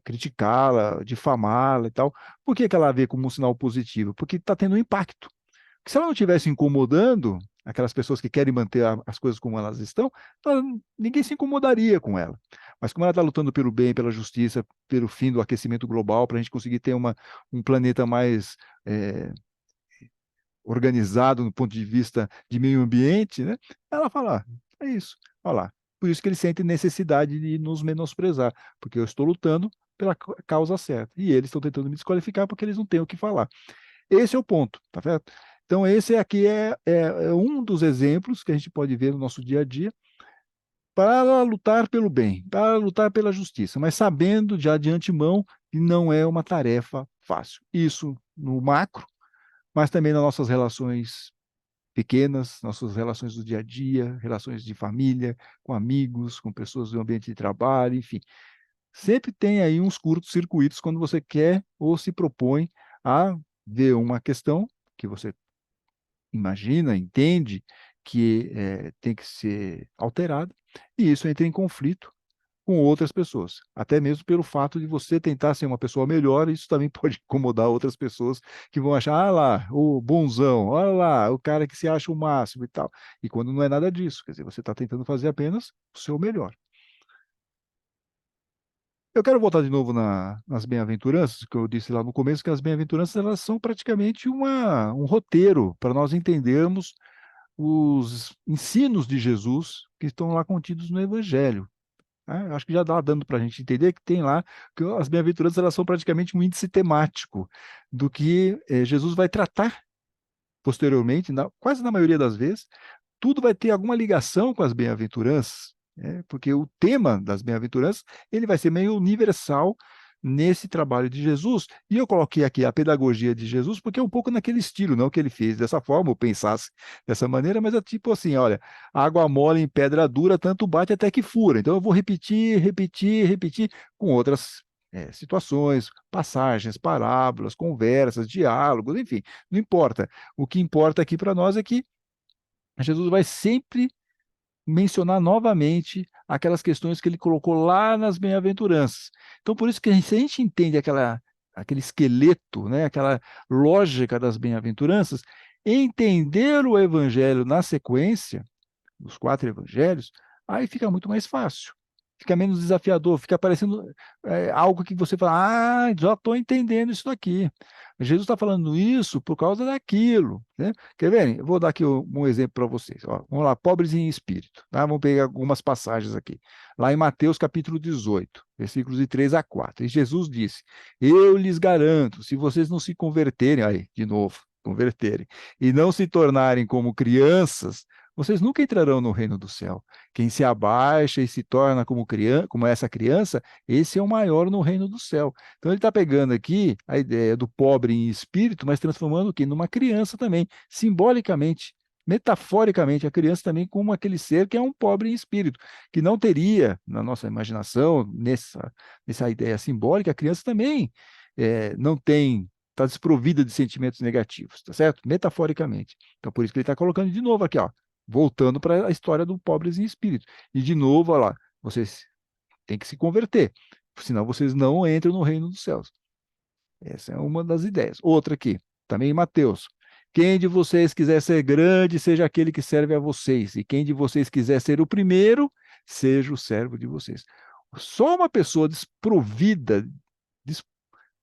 criticá-la, difamá-la e tal. Por que que ela vê como um sinal positivo? Porque está tendo um impacto. Porque se ela não estivesse incomodando aquelas pessoas que querem manter as coisas como elas estão, ninguém se incomodaria com ela. Mas como ela está lutando pelo bem, pela justiça, pelo fim do aquecimento global, para a gente conseguir ter um planeta mais organizado no ponto de vista de meio ambiente, né? Ela fala: é isso, olha lá. Por isso que eles sentem necessidade de nos menosprezar, porque eu estou lutando pela causa certa. E eles estão tentando me desqualificar porque eles não têm o que falar. Esse é o ponto, tá certo? Então, esse aqui é um dos exemplos que a gente pode ver no nosso dia a dia para lutar pelo bem, para lutar pela justiça, mas sabendo já de antemão que não é uma tarefa fácil. Isso no macro, mas também nas nossas relações pequenas, nossas relações do dia a dia, relações de família, com amigos, com pessoas do ambiente de trabalho, enfim. Sempre tem aí uns curtos-circuitos quando você quer ou se propõe a ver uma questão que você imagina, entende que tem que ser alterada, e isso entra em conflito com outras pessoas, até mesmo pelo fato de você tentar ser uma pessoa melhor, isso também pode incomodar outras pessoas que vão achar: ah lá, o bonzão, olha lá, o cara que se acha o máximo e tal. E quando não é nada disso, quer dizer, você está tentando fazer apenas o seu melhor. Eu quero voltar de novo nas bem-aventuranças, que eu disse lá no começo, que as bem-aventuranças elas são praticamente um roteiro para nós entendermos os ensinos de Jesus que estão lá contidos no Evangelho. Né? Acho que já dá dando para a gente entender que tem lá que as bem-aventuranças elas são praticamente um índice temático do que Jesus vai tratar posteriormente, quase na maioria das vezes, tudo vai ter alguma ligação com as bem-aventuranças, porque o tema das bem-aventuranças ele vai ser meio universal nesse trabalho de Jesus. E eu coloquei aqui a pedagogia de Jesus, porque é um pouco naquele estilo, não que ele fez dessa forma, ou pensasse dessa maneira, mas é tipo assim, olha, água mole em pedra dura, tanto bate até que fura. Então eu vou repetir, repetir, repetir com outras situações, passagens, parábolas, conversas, diálogos, enfim, não importa. O que importa aqui para nós é que Jesus vai sempre mencionar novamente aquelas questões que ele colocou lá nas bem-aventuranças. Então, por isso que se a gente entende aquele esqueleto, né, aquela lógica das bem-aventuranças, entender o evangelho na sequência, os 4 evangelhos, aí fica muito mais fácil. Fica menos desafiador, fica parecendo algo que você fala, já estou entendendo isso daqui. Jesus está falando isso por causa daquilo. Né? Quer ver? Eu vou dar aqui um exemplo para vocês. Ó, vamos lá, pobres em espírito. Tá? Vamos pegar algumas passagens aqui. Lá em Mateus capítulo 18, versículos de 3 a 4. E Jesus disse: Eu lhes garanto, se vocês não se converterem, aí, de novo, converterem, e não se tornarem como crianças, vocês nunca entrarão no reino do céu. Quem se abaixa e se torna como essa criança, esse é o maior no reino do céu. Então ele está pegando aqui a ideia do pobre em espírito, mas transformando o quê? Numa criança também, simbolicamente, metaforicamente, a criança também como aquele ser que é um pobre em espírito, que não teria, na nossa imaginação, nessa ideia simbólica, a criança também não tem, está desprovida de sentimentos negativos, tá certo? Metaforicamente. Então, por isso que ele está colocando de novo aqui, ó, voltando para a história do pobres em espírito. E de novo, olha lá, vocês têm que se converter, senão vocês não entram no reino dos céus. Essa é uma das ideias. Outra aqui, também em Mateus. Quem de vocês quiser ser grande, seja aquele que serve a vocês. E quem de vocês quiser ser o primeiro, seja o servo de vocês. Só uma pessoa desprovida,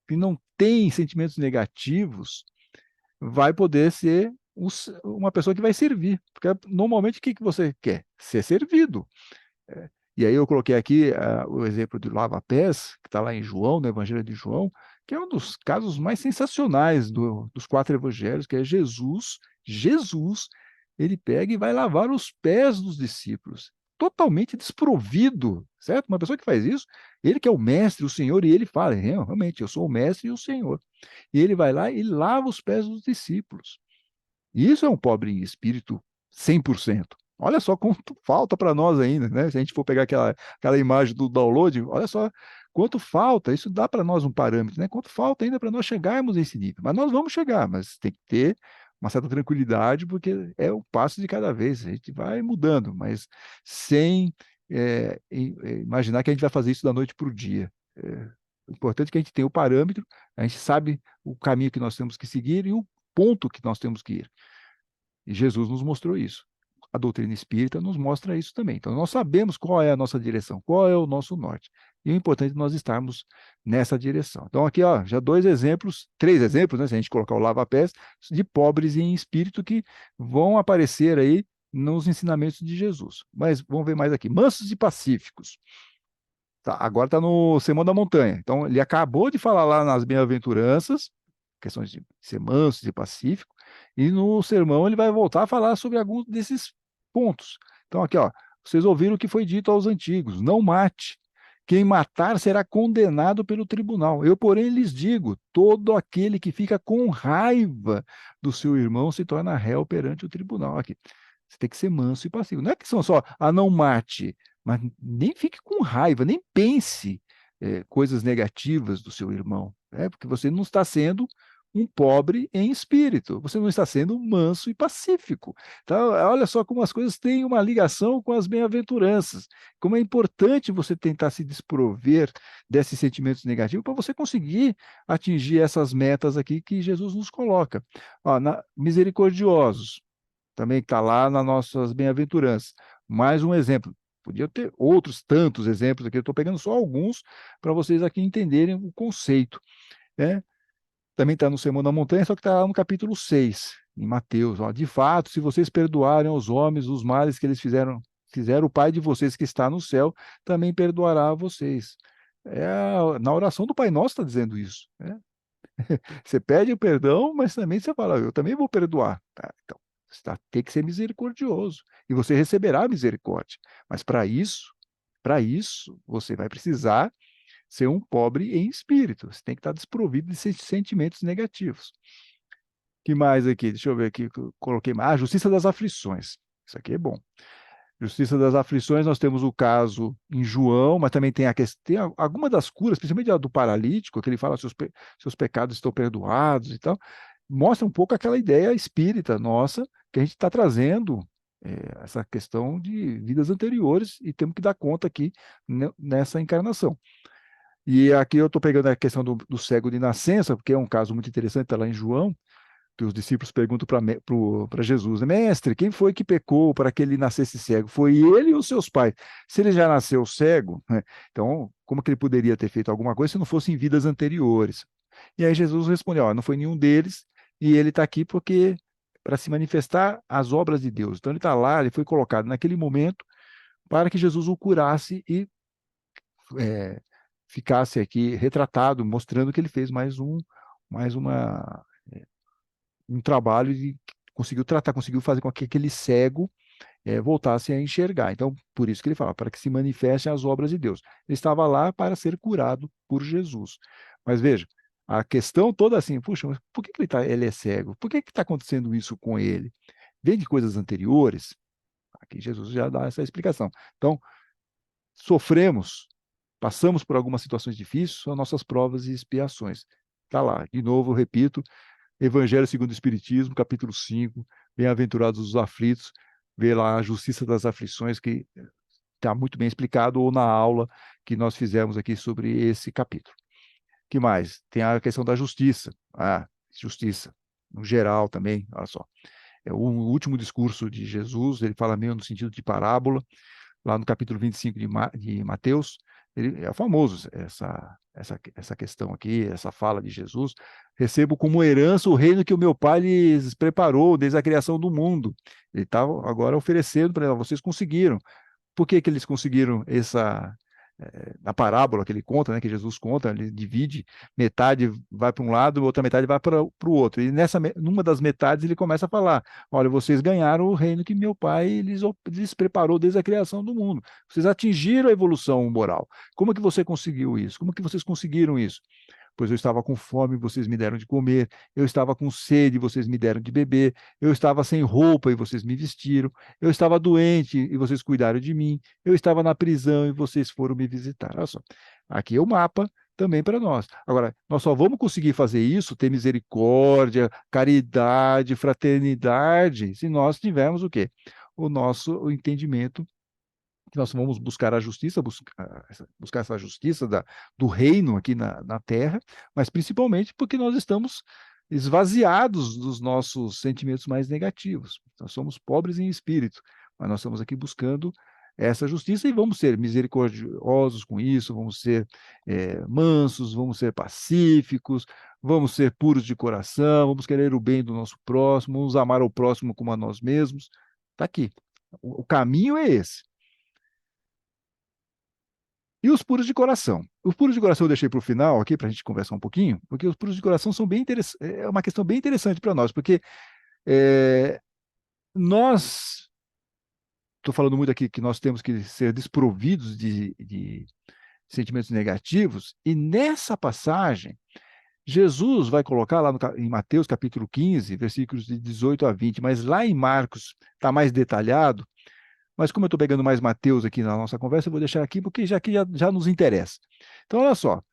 que não tem sentimentos negativos, vai poder ser uma pessoa que vai servir. Porque normalmente o que você quer? Ser servido. É, E aí eu coloquei aqui o exemplo de lava-pés, que está lá em João, no Evangelho de João, que é um dos casos mais sensacionais dos 4 evangelhos, que é Jesus, ele pega e vai lavar os pés dos discípulos, totalmente desprovido, certo? Uma pessoa que faz isso, ele que é o mestre, o Senhor, e ele fala, realmente, eu sou o mestre e o Senhor. E ele vai lá e lava os pés dos discípulos. Isso é um pobre em espírito 100%. Olha só quanto falta para nós ainda, né? Se a gente for pegar aquela imagem do download, olha só quanto falta. Isso dá para nós um parâmetro, né? Quanto falta ainda para nós chegarmos a esse nível. Mas nós vamos chegar, mas tem que ter uma certa tranquilidade, porque é o passo de cada vez. A gente vai mudando, mas sem imaginar que a gente vai fazer isso da noite para o dia. O importante é que a gente tenha o parâmetro, a gente sabe o caminho que nós temos que seguir e o ponto que nós temos que ir. E Jesus nos mostrou isso. A doutrina espírita nos mostra isso também. Então, nós sabemos qual é a nossa direção, qual é o nosso norte. E o importante é nós estarmos nessa direção. Então, aqui, ó, já 2 exemplos, 3 exemplos, né, se a gente colocar o lava-pés, de pobres em espírito que vão aparecer aí nos ensinamentos de Jesus. Mas vamos ver mais aqui. Mansos e pacíficos. Tá, agora está no Sermão da Montanha. Então, ele acabou de falar lá nas bem-aventuranças, questões de ser manso e pacífico, e no sermão ele vai voltar a falar sobre alguns desses pontos. Então, aqui, ó, vocês ouviram o que foi dito aos antigos: não mate. Quem matar será condenado pelo tribunal. Eu, porém, lhes digo: todo aquele que fica com raiva do seu irmão se torna réu perante o tribunal. Aqui, você tem que ser manso e passivo. Não é que são só, não mate, mas nem fique com raiva, nem pense coisas negativas do seu irmão, né? Porque você não está sendo um pobre em espírito, você não está sendo manso e pacífico. Então, olha só como as coisas têm uma ligação com as bem-aventuranças, como é importante você tentar se desprover desses sentimentos negativos para você conseguir atingir essas metas aqui que Jesus nos coloca. Ó, misericordiosos, também que está lá nas nossas bem-aventuranças. Mais um exemplo. Podia ter outros tantos exemplos aqui, eu estou pegando só alguns para vocês aqui entenderem o conceito. Né? Também está no Sermão da Montanha, só que está lá no capítulo 6, em Mateus. Ó, de fato, se vocês perdoarem aos homens os males que eles fizeram, o Pai de vocês que está no céu também perdoará a vocês. Na oração do Pai Nosso está dizendo isso. Né? Você pede o perdão, mas também você fala, eu também vou perdoar. Tá? Então, você tem que ser misericordioso. E você receberá misericórdia. Mas para isso, você vai precisar ser um pobre em espírito. Você tem que estar desprovido de sentimentos negativos. Que mais aqui? Deixa eu ver aqui, que eu coloquei mais. Ah, justiça das aflições. Isso aqui é bom. Justiça das aflições, nós temos o caso em João, mas também tem a questão, tem alguma das curas, principalmente a do paralítico, que ele fala seus pecados estão perdoados e tal, mostra um pouco aquela ideia espírita nossa, que a gente está trazendo essa questão de vidas anteriores e temos que dar conta aqui nessa encarnação. E aqui eu estou pegando a questão do cego de nascença, porque é um caso muito interessante, está lá em João, que os discípulos perguntam para Jesus, mestre, quem foi que pecou para que ele nascesse cego? Foi ele ou seus pais? Se ele já nasceu cego, né, então como que ele poderia ter feito alguma coisa se não fosse em vidas anteriores? E aí Jesus respondeu, ó, não foi nenhum deles, e ele está aqui porque para se manifestar as obras de Deus. Então ele está lá, ele foi colocado naquele momento para que Jesus o curasse e é, ficasse aqui retratado, mostrando que ele fez mais um trabalho e conseguiu tratar, conseguiu fazer com que aquele cego voltasse a enxergar. Então, por isso que ele fala, para que se manifestem as obras de Deus. Ele estava lá para ser curado por Jesus. Mas veja, a questão toda assim, puxa, mas por que ele é cego? Por que está acontecendo isso com ele? Vem de coisas anteriores? Aqui Jesus já dá essa explicação. Então, sofremos, passamos por algumas situações difíceis, são nossas provas e expiações. Está lá, de novo, eu repito, Evangelho segundo o Espiritismo, capítulo 5, Bem-aventurados os aflitos, vê lá a justiça das aflições, que está muito bem explicado, ou na aula que nós fizemos aqui sobre esse capítulo. Que mais? Tem a questão da justiça. Ah, justiça, no geral também, olha só. É o último discurso de Jesus, ele fala meio no sentido de parábola, lá no capítulo 25 de Mateus, ele, é famoso essa questão aqui, essa fala de Jesus. Recebo como herança o reino que o meu pai lhes preparou desde a criação do mundo. Ele está agora oferecendo para vocês conseguiram. Por que que eles conseguiram a parábola que ele conta, né, que Jesus conta, ele divide, metade vai para um lado, outra metade vai para o outro. E numa das metades ele começa a falar: olha, vocês ganharam o reino que meu pai lhes preparou desde a criação do mundo. Vocês atingiram a evolução moral. Como é que você conseguiu isso? Como é que vocês conseguiram isso? Pois eu estava com fome, vocês me deram de comer, eu estava com sede, vocês me deram de beber, eu estava sem roupa e vocês me vestiram, eu estava doente e vocês cuidaram de mim, eu estava na prisão e vocês foram me visitar. Olha só, aqui é o mapa também para nós. Agora, nós só vamos conseguir fazer isso, ter misericórdia, caridade, fraternidade, se nós tivermos o quê? O nosso entendimento que nós vamos buscar a justiça, buscar essa justiça do reino aqui na Terra, mas principalmente porque nós estamos esvaziados dos nossos sentimentos mais negativos. Nós somos pobres em espírito, mas nós estamos aqui buscando essa justiça e vamos ser misericordiosos com isso, vamos ser mansos, vamos ser pacíficos, vamos ser puros de coração, vamos querer o bem do nosso próximo, vamos amar o próximo como a nós mesmos. Está aqui. O caminho é esse. E os puros de coração? Os puros de coração eu deixei para o final aqui, para a gente conversar um pouquinho, porque os puros de coração são bem interessantes, é uma questão bem interessante para nós, porque é, nós, estou falando muito aqui que nós temos que ser desprovidos de sentimentos negativos, e nessa passagem, Jesus vai colocar lá em Mateus capítulo 15, versículos de 18 a 20, mas lá em Marcos está mais detalhado. Mas como eu estou pegando mais Mateus aqui na nossa conversa, eu vou deixar aqui porque já nos interessa. Então, olha só, o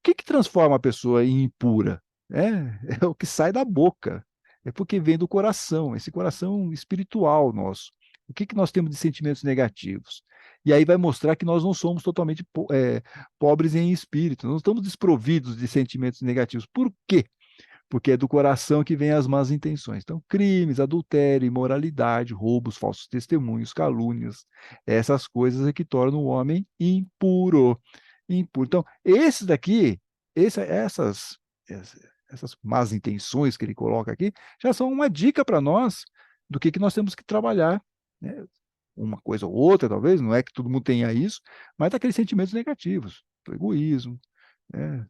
que transforma a pessoa em impura? É o que sai da boca. É porque vem do coração, esse coração espiritual nosso. O que nós temos de sentimentos negativos? E aí vai mostrar que nós não somos totalmente pobres em espírito, não estamos desprovidos de sentimentos negativos. Por quê? Porque é do coração que vêm as más intenções. Então, crimes, adultério, imoralidade, roubos, falsos testemunhos, calúnias, essas coisas é que tornam o homem impuro. Impuro. Então, esses daqui, essas más intenções que ele coloca aqui, já são uma dica para nós do que nós temos que trabalhar, né? Uma coisa ou outra, talvez, não é que todo mundo tenha isso, mas daqueles sentimentos negativos, do egoísmo, né?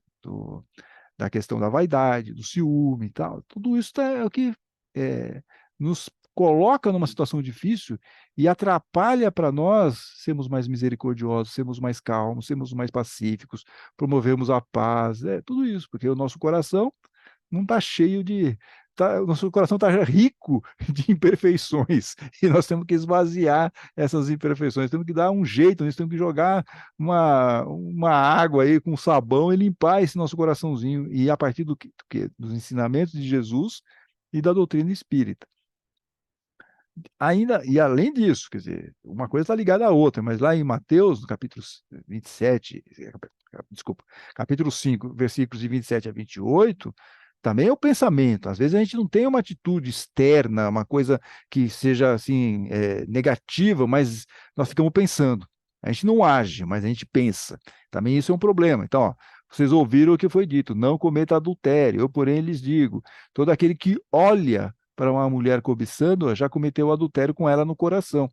Da questão da vaidade, do ciúme e tal. Tudo isso é o que é, nos coloca numa situação difícil e atrapalha para nós sermos mais misericordiosos, sermos mais calmos, sermos mais pacíficos, promovermos a paz, tudo isso, porque o nosso coração não está cheio de. O nosso coração está rico de imperfeições e nós temos que esvaziar essas imperfeições, temos que dar um jeito, nós temos que jogar uma água aí com sabão e limpar esse nosso coraçãozinho, e a partir dos ensinamentos de Jesus e da doutrina espírita. Ainda, e além disso, quer dizer, uma coisa está ligada à outra, mas lá em Mateus, no capítulo 27, desculpa, capítulo 5, versículos de 27 a 28, também é o pensamento. Às vezes a gente não tem uma atitude externa, uma coisa que seja assim, negativa, mas nós ficamos pensando. A gente não age, mas a gente pensa. Também isso é um problema. Então, ó, vocês ouviram o que foi dito: não cometa adultério. Eu, porém, lhes digo: todo aquele que olha para uma mulher cobiçando, já cometeu adultério com ela no coração.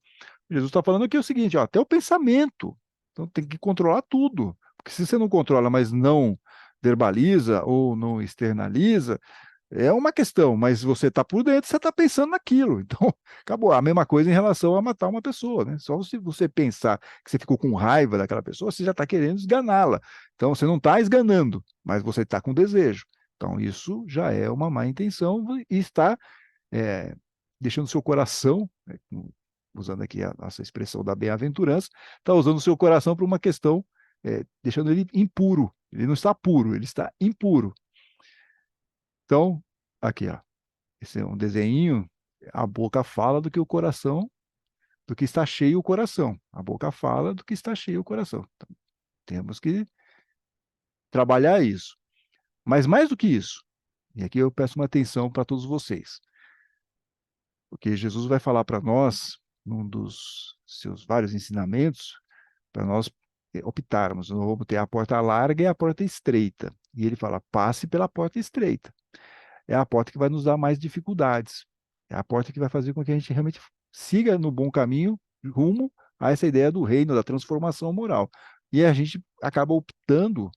Jesus está falando aqui o seguinte, ó, até o pensamento. Então tem que controlar tudo. Porque se você não controla, mas não verbaliza ou não externaliza, é uma questão, mas você está por dentro, você está pensando naquilo. Então, acabou. A mesma coisa em relação a matar uma pessoa, né? Só se você pensar que você ficou com raiva daquela pessoa, você já está querendo esganá-la. Então, você não está esganando, mas você está com desejo. Então, isso já é uma má intenção e está deixando seu coração, usando aqui a nossa expressão da bem-aventurança, está usando o seu coração para uma questão, deixando ele impuro. Ele não está puro, ele está impuro. Então, aqui, ó, esse é um desenho, a boca fala do que o coração, do que está cheio o coração. A boca fala do que está cheio o coração. Então, temos que trabalhar isso. Mas mais do que isso, e aqui eu peço uma atenção para todos vocês, porque Jesus vai falar para nós, num dos seus vários ensinamentos, para nós optarmos. Nós vamos ter a porta larga e a porta estreita. E ele fala: passe pela porta estreita. É a porta que vai nos dar mais dificuldades. É a porta que vai fazer com que a gente realmente siga no bom caminho, rumo a essa ideia do reino, da transformação moral. E a gente acaba optando,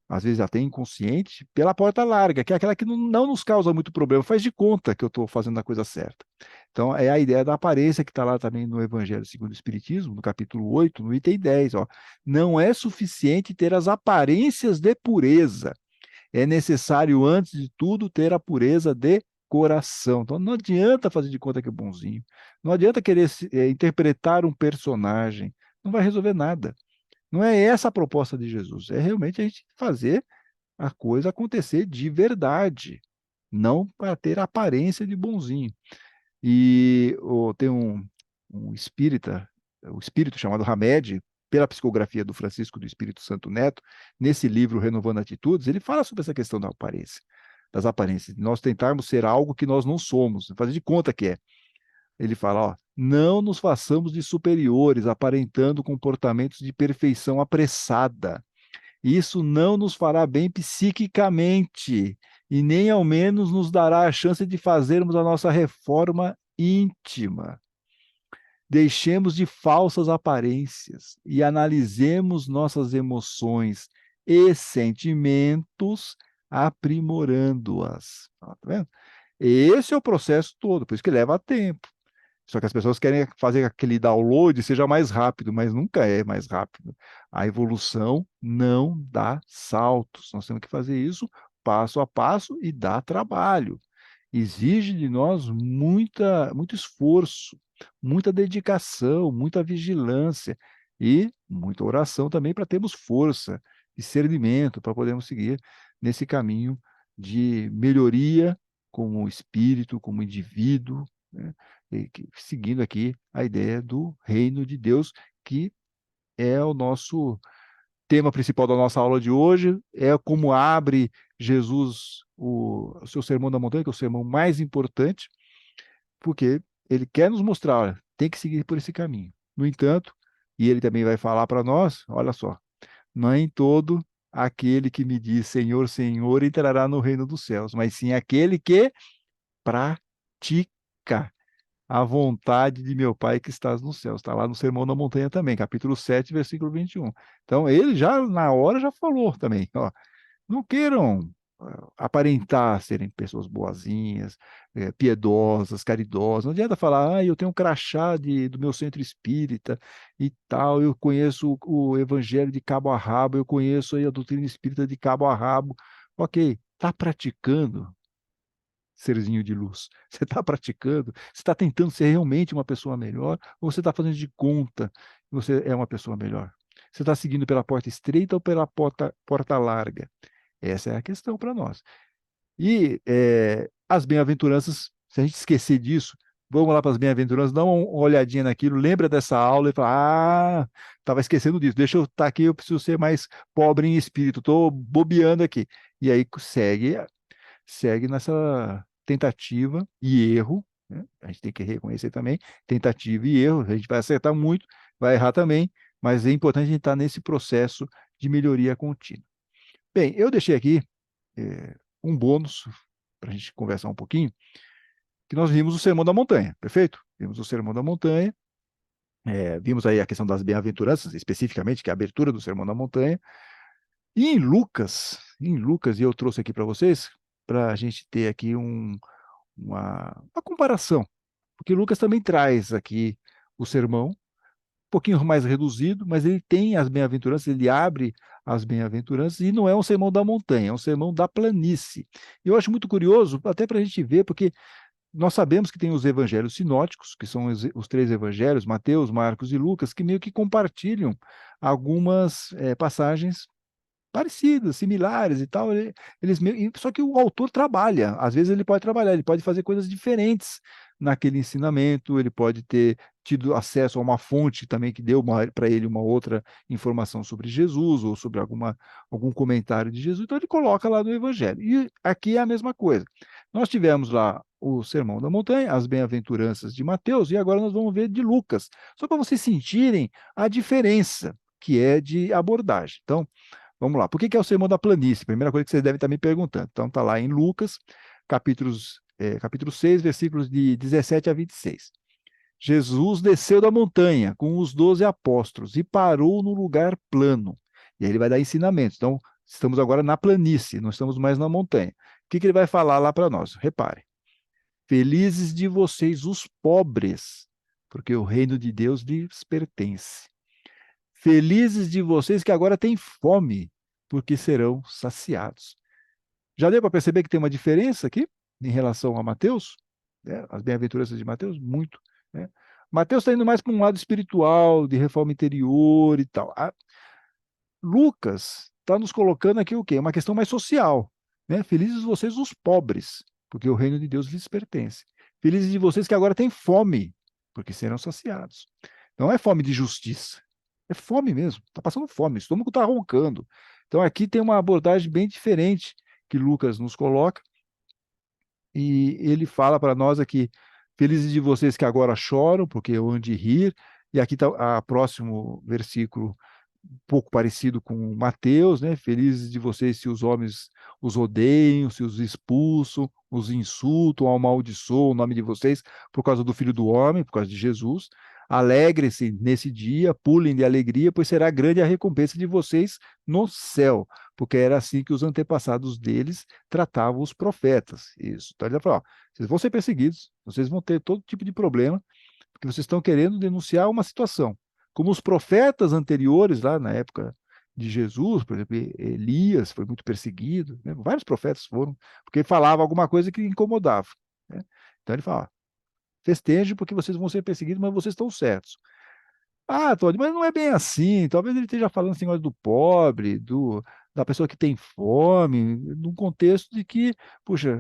às vezes até inconsciente, pela porta larga, que é aquela que não nos causa muito problema, faz de conta que eu estou fazendo a coisa certa. Então, é a ideia da aparência que está lá também no Evangelho segundo o Espiritismo, no capítulo 8, no item 10. Ó. Não é suficiente ter as aparências de pureza, é necessário, antes de tudo, ter a pureza de coração. Então, não adianta fazer de conta que é bonzinho, não adianta querer interpretar um personagem, não vai resolver nada. Não é essa a proposta de Jesus, é realmente a gente fazer a coisa acontecer de verdade, não para ter a aparência de bonzinho. E tem um espírita, o espírito chamado Hamed, pela psicografia do Francisco do Espírito Santo Neto, nesse livro Renovando Atitudes, ele fala sobre essa questão da aparência, das aparências, de nós tentarmos ser algo que nós não somos, fazer de conta que é. Ele fala, ó, não nos façamos de superiores, aparentando comportamentos de perfeição apressada. Isso não nos fará bem psiquicamente e nem ao menos nos dará a chance de fazermos a nossa reforma íntima. Deixemos de falsas aparências e analisemos nossas emoções e sentimentos, aprimorando-as. Tá vendo? Esse é o processo todo, por isso que leva tempo. Só que as pessoas querem fazer aquele download seja mais rápido, mas nunca é mais rápido. A evolução não dá saltos. Nós temos que fazer isso passo a passo e dá trabalho. Exige de nós muito esforço, muita dedicação, muita vigilância e muita oração também para termos força, discernimento, para podermos seguir nesse caminho de melhoria como espírito, como indivíduo, né? Seguindo aqui a ideia do reino de Deus, que é o nosso tema principal da nossa aula de hoje, é como abre Jesus o seu Sermão da Montanha, que é o sermão mais importante, porque ele quer nos mostrar, olha, tem que seguir por esse caminho. No entanto, e ele também vai falar para nós, olha só, nem todo aquele que me diz Senhor, Senhor entrará no reino dos céus, mas sim aquele que pratica a vontade de meu Pai que estás nos céus. Está lá no Sermão da Montanha também, capítulo 7, versículo 21. Então, ele já, na hora, já falou também, ó, não queiram aparentar serem pessoas boazinhas, piedosas, caridosas. Não adianta falar, eu tenho um crachá do meu centro espírita e tal, eu conheço o evangelho de cabo a rabo, eu conheço aí a doutrina espírita de cabo a rabo. Ok, está praticando, serzinho de luz? Você está praticando? Você está tentando ser realmente uma pessoa melhor? Ou você está fazendo de conta que você é uma pessoa melhor? Você está seguindo pela porta estreita ou pela porta larga? Essa é a questão para nós. E as bem-aventuranças, se a gente esquecer disso, vamos lá para as bem-aventuranças, dá uma olhadinha naquilo, lembra dessa aula e fala, estava esquecendo disso, deixa eu estar aqui, eu preciso ser mais pobre em espírito, estou bobeando aqui. E aí segue nessa tentativa e erro, né? A gente tem que reconhecer também, tentativa e erro, a gente vai acertar muito, vai errar também, mas é importante a gente estar nesse processo de melhoria contínua. Bem, eu deixei aqui um bônus para a gente conversar um pouquinho, que nós vimos o Sermão da Montanha, perfeito? Vimos o Sermão da Montanha, vimos aí a questão das bem-aventuranças, especificamente, que é a abertura do Sermão da Montanha, e em Lucas, e eu trouxe aqui para vocês, para a gente ter aqui uma comparação, porque Lucas também traz aqui o sermão, um pouquinho mais reduzido, mas ele tem as bem-aventuranças, ele abre as bem-aventuranças, e não é um sermão da montanha, é um sermão da planície. E eu acho muito curioso, até para a gente ver, porque nós sabemos que tem os evangelhos sinóticos, que são os três evangelhos, Mateus, Marcos e Lucas, que meio que compartilham algumas passagens parecidas, similares e tal. Só que o autor trabalha, às vezes ele pode trabalhar, ele pode fazer coisas diferentes naquele ensinamento, ele pode ter tido acesso a uma fonte também que deu para ele uma outra informação sobre Jesus ou sobre algum comentário de Jesus, então ele coloca lá no Evangelho. E aqui é a mesma coisa. Nós tivemos lá o Sermão da Montanha, as Bem-aventuranças de Mateus, e agora nós vamos ver de Lucas, só para vocês sentirem a diferença que é de abordagem. Então, vamos lá. Por que é o sermão da planície? Primeira coisa que vocês devem estar me perguntando. Então, está lá em Lucas, capítulo 6, versículos de 17 a 26. Jesus desceu da montanha com os 12 apóstolos e parou no lugar plano. E aí ele vai dar ensinamentos. Então, estamos agora na planície, não estamos mais na montanha. O que ele vai falar lá para nós? Repare. Felizes de vocês os pobres, porque o reino de Deus lhes pertence. Felizes de vocês que agora têm fome, porque serão saciados. Já deu para perceber que tem uma diferença aqui em relação a Mateus? As bem-aventuranças de Mateus? Muito. Né? Mateus está indo mais para um lado espiritual, de reforma interior e tal. Lucas está nos colocando aqui o quê? Uma questão mais social. Né? Felizes vocês os pobres, porque o reino de Deus lhes pertence. Felizes de vocês que agora têm fome, porque serão saciados. Não é fome de justiça, é fome mesmo, está passando fome, o estômago está roncando. Então aqui tem uma abordagem bem diferente que Lucas nos coloca, e ele fala para nós aqui, felizes de vocês que agora choram, porque hão de rir, e aqui está o próximo versículo, um pouco parecido com Mateus, né? Felizes de vocês se os homens os odeiam, se os expulsam, os insultam, amaldiçoam o nome de vocês por causa do Filho do Homem, por causa de Jesus. Alegre-se nesse dia, pulem de alegria, pois será grande a recompensa de vocês no céu, porque era assim que os antepassados deles tratavam os profetas. Isso. Então ele vai falar, ó, vocês vão ser perseguidos, vocês vão ter todo tipo de problema, porque vocês estão querendo denunciar uma situação. Como os profetas anteriores, lá na época de Jesus, por exemplo, Elias foi muito perseguido, né? Vários profetas foram, porque falava alguma coisa que incomodava. Né? Então ele fala, festejem porque vocês vão ser perseguidos, mas vocês estão certos. Ah, Todd, mas não é bem assim. Talvez ele esteja falando assim, do pobre, da pessoa que tem fome, num contexto de que, puxa,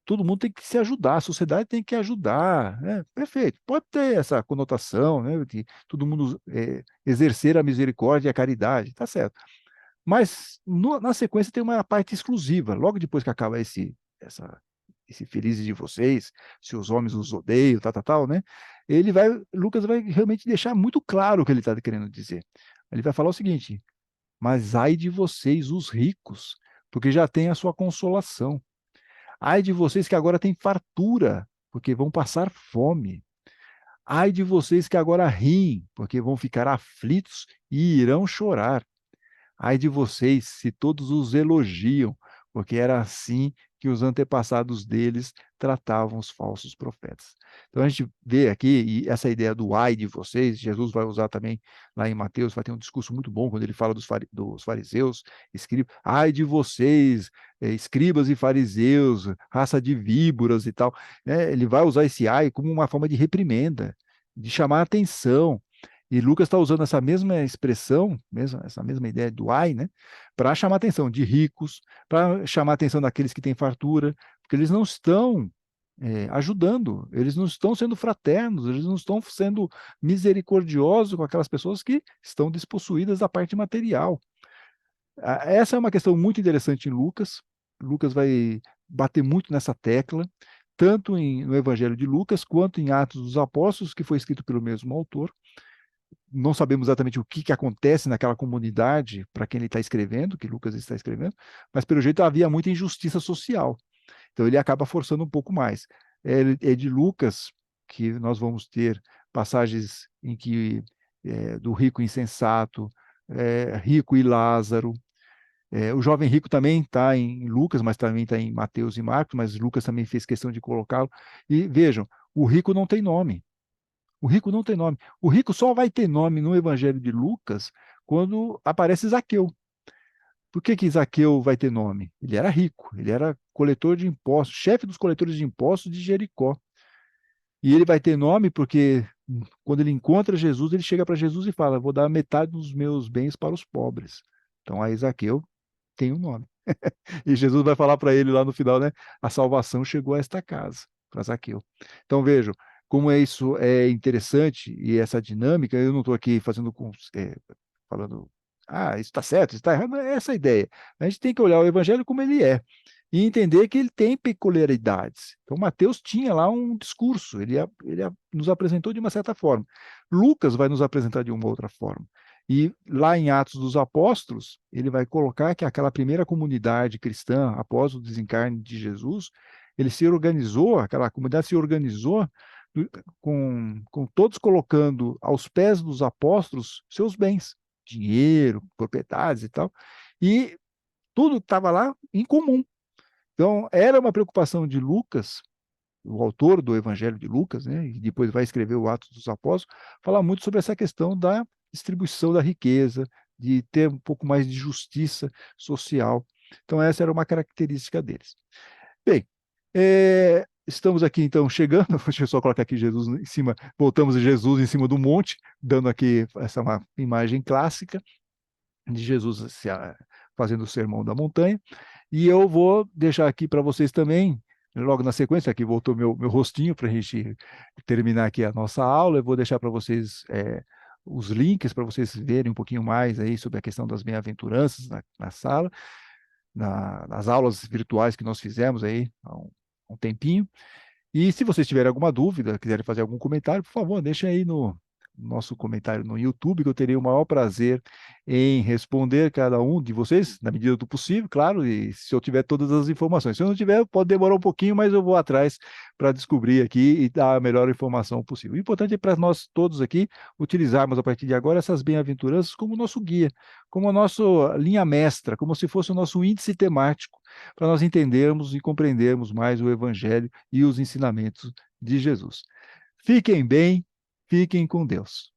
todo mundo tem que se ajudar, a sociedade tem que ajudar, né? Perfeito. Pode ter essa conotação, né, de todo mundo exercer a misericórdia e a caridade, tá certo. Mas na sequência tem uma parte exclusiva, logo depois que acaba esse felizes de vocês, se os homens os odeiam, tal, né? Lucas vai realmente deixar muito claro o que ele está querendo dizer. Ele vai falar o seguinte: mas ai de vocês, os ricos, porque já têm a sua consolação. Ai de vocês que agora têm fartura, porque vão passar fome. Ai de vocês que agora riem, porque vão ficar aflitos e irão chorar. Ai de vocês se todos os elogiam, porque era assim que os antepassados deles tratavam os falsos profetas. Então a gente vê aqui, e essa ideia do ai de vocês, Jesus vai usar também lá em Mateus, vai ter um discurso muito bom quando ele fala dos fariseus, escribas, ai de vocês, escribas e fariseus, raça de víboras e tal. Ele vai usar esse ai como uma forma de reprimenda, de chamar a atenção. E Lucas está usando essa mesma expressão, essa mesma ideia do ai, né, para chamar a atenção de ricos, para chamar a atenção daqueles que têm fartura, porque eles não estão ajudando, eles não estão sendo fraternos, eles não estão sendo misericordiosos com aquelas pessoas que estão despossuídas da parte material. Essa é uma questão muito interessante em Lucas. Lucas vai bater muito nessa tecla, tanto no Evangelho de Lucas quanto em Atos dos Apóstolos, que foi escrito pelo mesmo autor. Não sabemos exatamente o que acontece naquela comunidade para quem ele está escrevendo, que Lucas está escrevendo, mas pelo jeito havia muita injustiça social. Então ele acaba forçando um pouco mais. É de Lucas que nós vamos ter passagens em que do rico insensato, rico e Lázaro. O jovem rico também está em Lucas, mas também está em Mateus e Marcos, mas Lucas também fez questão de colocá-lo. E vejam, o rico não tem nome. O rico não tem nome. O rico só vai ter nome no Evangelho de Lucas quando aparece Zaqueu. Por que Zaqueu vai ter nome? Ele era rico, ele era coletor de impostos, chefe dos coletores de impostos de Jericó. E ele vai ter nome porque quando ele encontra Jesus, ele chega para Jesus e fala: Vou dar metade dos meus bens para os pobres. Então aí Zaqueu tem um nome. E Jesus vai falar para ele lá no final, né? A salvação chegou a esta casa, para Zaqueu. Então vejam como isso é interessante e essa dinâmica. Eu não estou aqui falando, isso está certo, isso está errado. Não é essa a ideia. A gente tem que olhar o evangelho como ele é e entender que ele tem peculiaridades. Então Mateus tinha lá um discurso, ele nos apresentou de uma certa forma. Lucas vai nos apresentar de uma outra forma. E lá em Atos dos Apóstolos, ele vai colocar que aquela primeira comunidade cristã, após o desencarne de Jesus, ele se organizou, aquela comunidade se organizou com todos colocando aos pés dos apóstolos seus bens, dinheiro, propriedades e tal, e tudo estava lá em comum. Então, era uma preocupação de Lucas, o autor do Evangelho de Lucas, né, e depois vai escrever o Atos dos Apóstolos, falar muito sobre essa questão da distribuição da riqueza, de ter um pouco mais de justiça social. Então, essa era uma característica deles. Bem, estamos aqui então chegando, deixa eu só colocar aqui Jesus em cima, voltamos a Jesus em cima do monte, dando aqui essa uma imagem clássica de Jesus fazendo o sermão da montanha, e eu vou deixar aqui para vocês também, logo na sequência, aqui voltou meu rostinho para a gente terminar aqui a nossa aula, eu vou deixar para vocês os links para vocês verem um pouquinho mais aí sobre a questão das bem-aventuranças na sala, nas aulas virtuais que nós fizemos aí há um tempinho. E se vocês tiverem alguma dúvida, quiserem fazer algum comentário, por favor, deixem aí no nosso comentário no YouTube, que eu terei o maior prazer em responder cada um de vocês, na medida do possível, claro, e se eu tiver todas as informações. Se eu não tiver, pode demorar um pouquinho, mas eu vou atrás para descobrir aqui e dar a melhor informação possível. O importante é para nós todos aqui utilizarmos a partir de agora essas bem-aventuranças como nosso guia, como a nossa linha mestra, como se fosse o nosso índice temático, para nós entendermos e compreendermos mais o Evangelho e os ensinamentos de Jesus. Fiquem bem, fiquem com Deus.